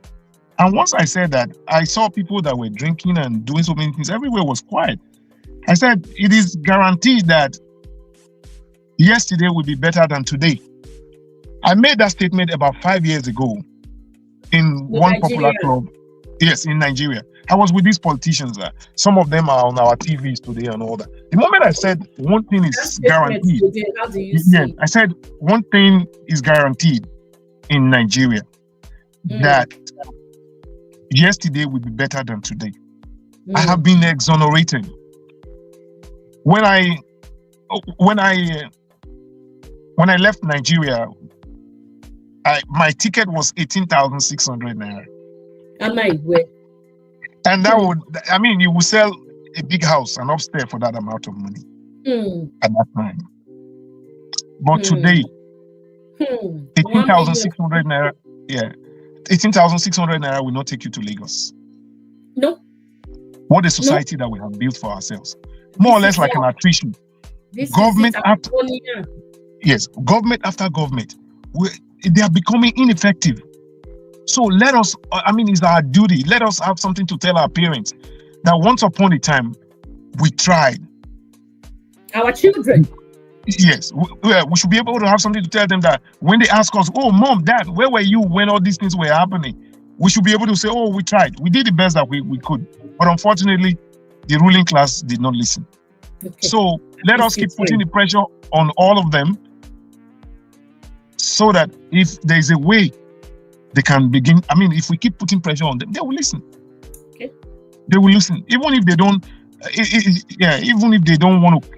Speaker 2: And once I said that, I saw people that were drinking and doing so many things. Everywhere was quiet. I said, it is guaranteed that yesterday will be better than today. I made that statement about 5 years ago in one popular club. Yes, in Nigeria. I was with these politicians. Some of them are on our TVs today and all that. The moment I said one thing is guaranteed,
Speaker 1: how do you see?
Speaker 2: I said one thing is guaranteed in Nigeria, that yesterday will be better than today. I have been exonerated. When I left Nigeria, my ticket was 18,600 naira. And that would, I mean, you would sell a big house and upstairs for that amount of money at that time. But today, 18,600 naira, 18,600 naira will not take you to Lagos.
Speaker 1: No.
Speaker 2: What a society that we have built for ourselves. More or less like an attrition. Government after government, they are becoming ineffective. So let us, I mean, it's our duty. Let us have something to tell our parents that once upon a time, we tried.
Speaker 1: Our children.
Speaker 2: Yes, we should be able to have something to tell them that when they ask us, oh, mom, dad, where were you when all these things were happening? We should be able to say, oh, we tried. We did the best that we could. But unfortunately, the ruling class did not listen. Okay. So let us keep putting the pressure on all of them so that if there is a way they can begin, I mean, if we keep putting pressure on them, they will listen.
Speaker 1: Okay.
Speaker 2: They will listen, even if they don't. Even if they don't want to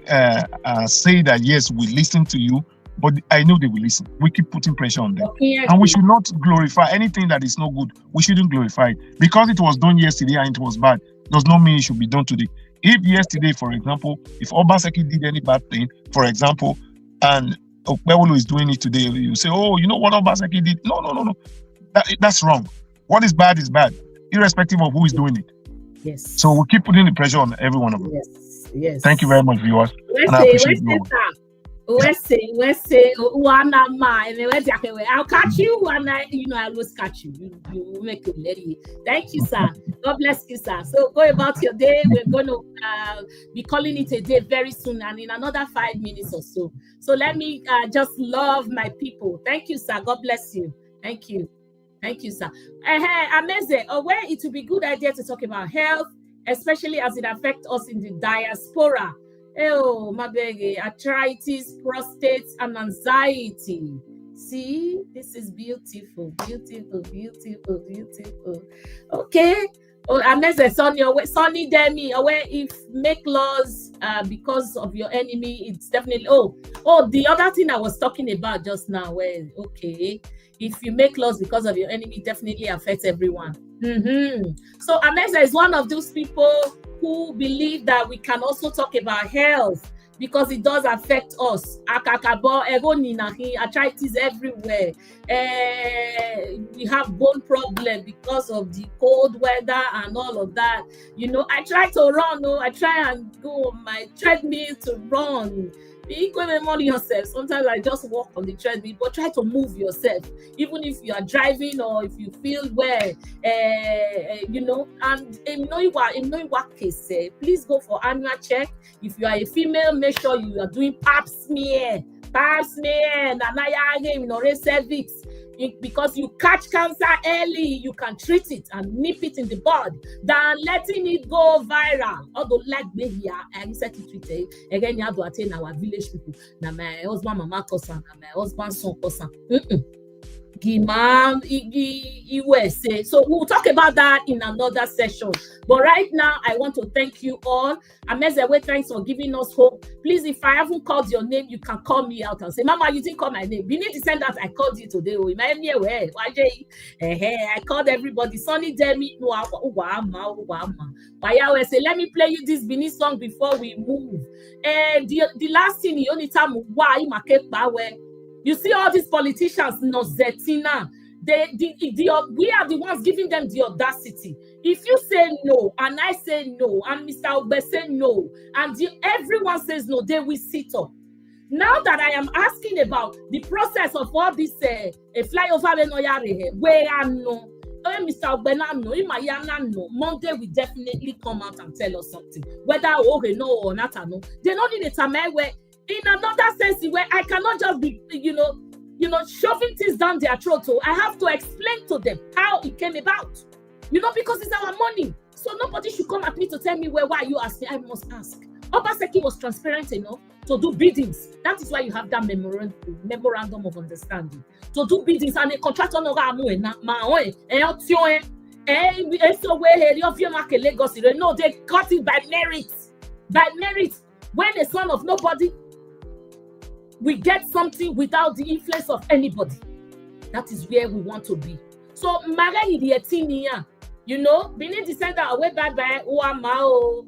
Speaker 2: say that yes, we listen to you, but I know they will listen. We keep putting pressure on them, and we should not glorify anything that is not good. We shouldn't glorify it because it was done yesterday and it was bad. Does not mean it should be done today. If yesterday, for example, if Obaseki did any bad thing, for example, and Okpewolo is doing it today, you say, oh, you know what Obaseki did? No. That's wrong. What is bad, irrespective of who is doing it.
Speaker 1: Yes.
Speaker 2: So we'll keep putting the pressure on every one of them.
Speaker 1: Yes.
Speaker 2: Thank you very much, viewers. And I appreciate you.
Speaker 1: I'll catch you and I always catch you. You make a lady. Thank you, sir. God bless you, sir. So go about your day. We're going to be calling it a day very soon and in another 5 minutes or so. So let me just love my people. Thank you, sir. God bless you. Thank you. Thank you, sir. Amazing. Where it would be a good idea to talk about health, especially as it affects us in the diaspora. Oh, my baby, arthritis, prostate, and anxiety. See, this is beautiful. Okay. Oh, amazing. Sonny Demi, where if make laws because of your enemy, it's definitely. Oh, the other thing I was talking about just now, okay. If you make laws because of your enemy, definitely affects everyone. So Ameza is one of those people who believe that we can also talk about health because it does affect us. Arthritis everywhere. We have bone problem because of the cold weather and all of that. I try to run. I try and go on my treadmill to run. Yourself. Sometimes I just walk on the treadmill, but try to move yourself, even if you are driving or if you feel well, And please go for annual check. If you are a female, make sure you are doing pap smear, cervix. Because you catch cancer early, you can treat it and nip it in the bud than letting it go viral. Although, like baby, I recently tweeted again, you have to attain our village people. Now, my husband, mama, cousin, my husband, son, cousin. USA. So we'll talk about that in another session. But right now, I want to thank you all. Amezewe, thanks for giving us hope. Please, if I haven't called your name, you can call me out and say, Mama, you didn't call my name. You need to send that I called you today. I called everybody. Sonny Demi. Say, let me play you this Benin song before we move. The last thing, the only time why you see all these politicians, no Zetina. We are the ones giving them the audacity. If you say no, and I say no, and Mr. Obe say no, and everyone says no, they will sit up. Now that I am asking about the process of all this flyover, where I know Oh, Mr. Benano, Monday will definitely come out and tell us something. Whether okay, no or not, no. They don't need a time where, in another sense, where I cannot just be, shoving things down their throat. So I have to explain to them how it came about. Because it's our money. So nobody should come at me to tell me why are you asking. I must ask. Obaseki was transparent enough to do biddings. That is why you have that memorandum of understanding. To do biddings and a contractor no no, they got it by merit. By merit. When a son of nobody, we get something without the influence of anybody. That is where we want to be. So Marani the Etinian, Benin descendant away by Uamao.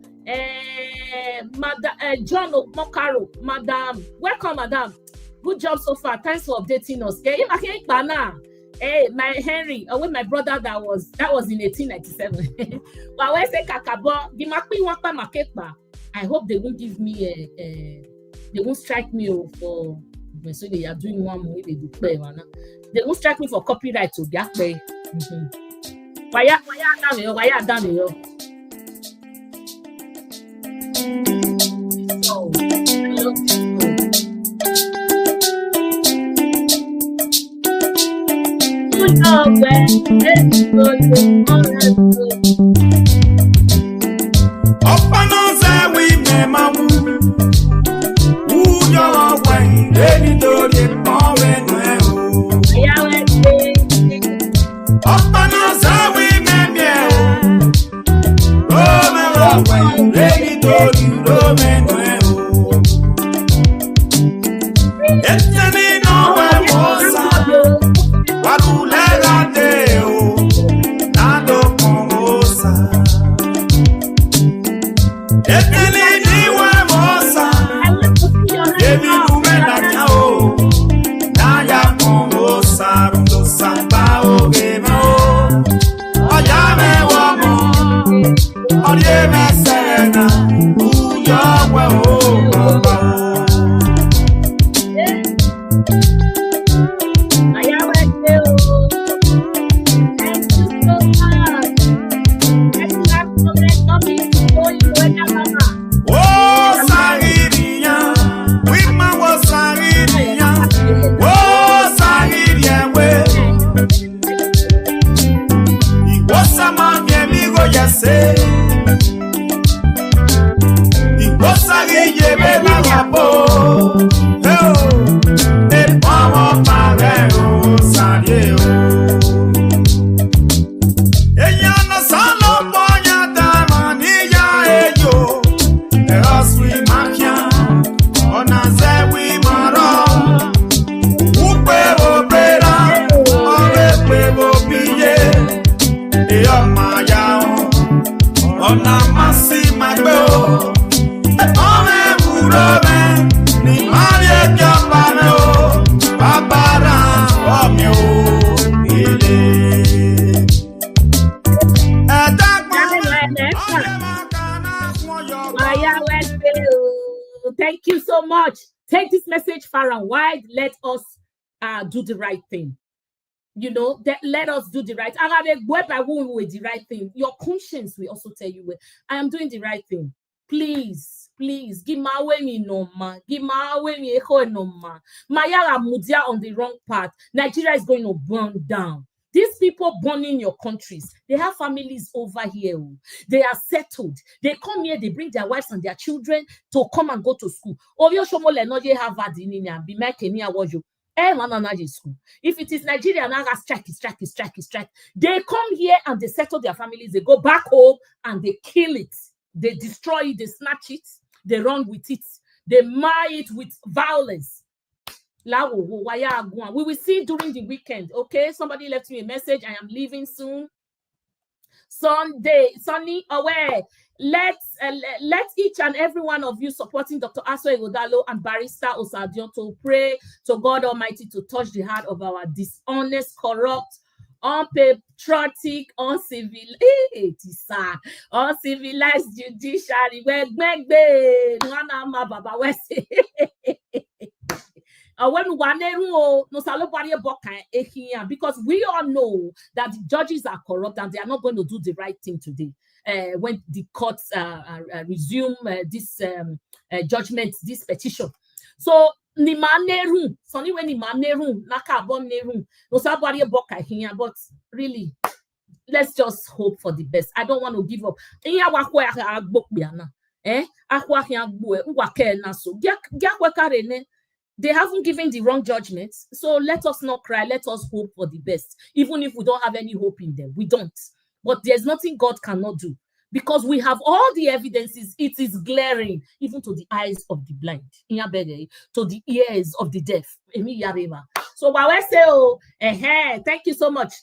Speaker 1: Madam John Mokaro, Madam, welcome, Madam. Good job so far. Thanks for updating us. Hey, my Henry, with my brother that was in 1897. But when I say Kakabo, I hope they won't give me they won't strike me for so they are doing one more. They won't strike me for copyright to get pay. Why are done? So, thank you so much. Take this message far and wide. Let us do the right thing. Let us do the right. With the right thing. Your conscience will also tell you, I am doing the right thing. Please, give my way me no ma. Give my way me echo no ma. Mayara Mudia on the wrong path. Nigeria is going to burn down. These people born in your countries, they have families over here. They are settled. They come here, they bring their wives and their children to come and go to school. If it is Nigeria, now strike. They come here and they settle their families. They go back home and they kill it. They destroy it. They snatch it. They run with it. They mar it with violence. We will see during the weekend. Okay, somebody left me a message. I am leaving soon. Sunny aware. Let each and every one of you supporting Dr. Aso Ighodalo and Barrister Osadion to pray to God Almighty to touch the heart of our dishonest, corrupt, unpatriotic, uncivilized judiciary. because we all know that the judges are corrupt and they are not going to do the right thing today. When the courts resume this judgment, this petition. So Nimaneru, Sonny when Nimaneru, Nakabon Neru, no sabari boka here, but really, let's just hope for the best. I don't want to give up. They haven't given the wrong judgments. So let us not cry. Let us hope for the best. Even if we don't have any hope in them. We don't. But there's nothing God cannot do. Because we have all the evidences. It is glaring, even to the eyes of the blind, to the ears of the deaf. So I say, thank you so much.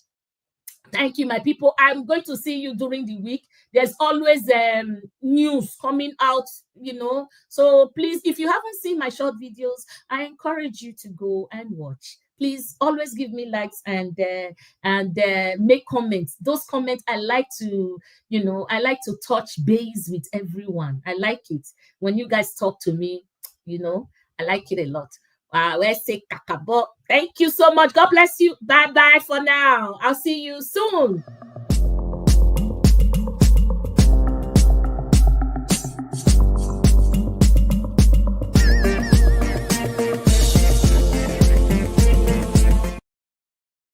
Speaker 1: Thank you, my people. I'm going to see you during the week. There's always news coming out, So please, if you haven't seen my short videos, I encourage you to go and watch. Please always give me likes and make comments. Those comments, I like to, I like to touch base with everyone. I like it when you guys talk to me. I like it a lot. Let's say kakabo. Thank you so much. God bless you. Bye bye for now. I'll see you soon.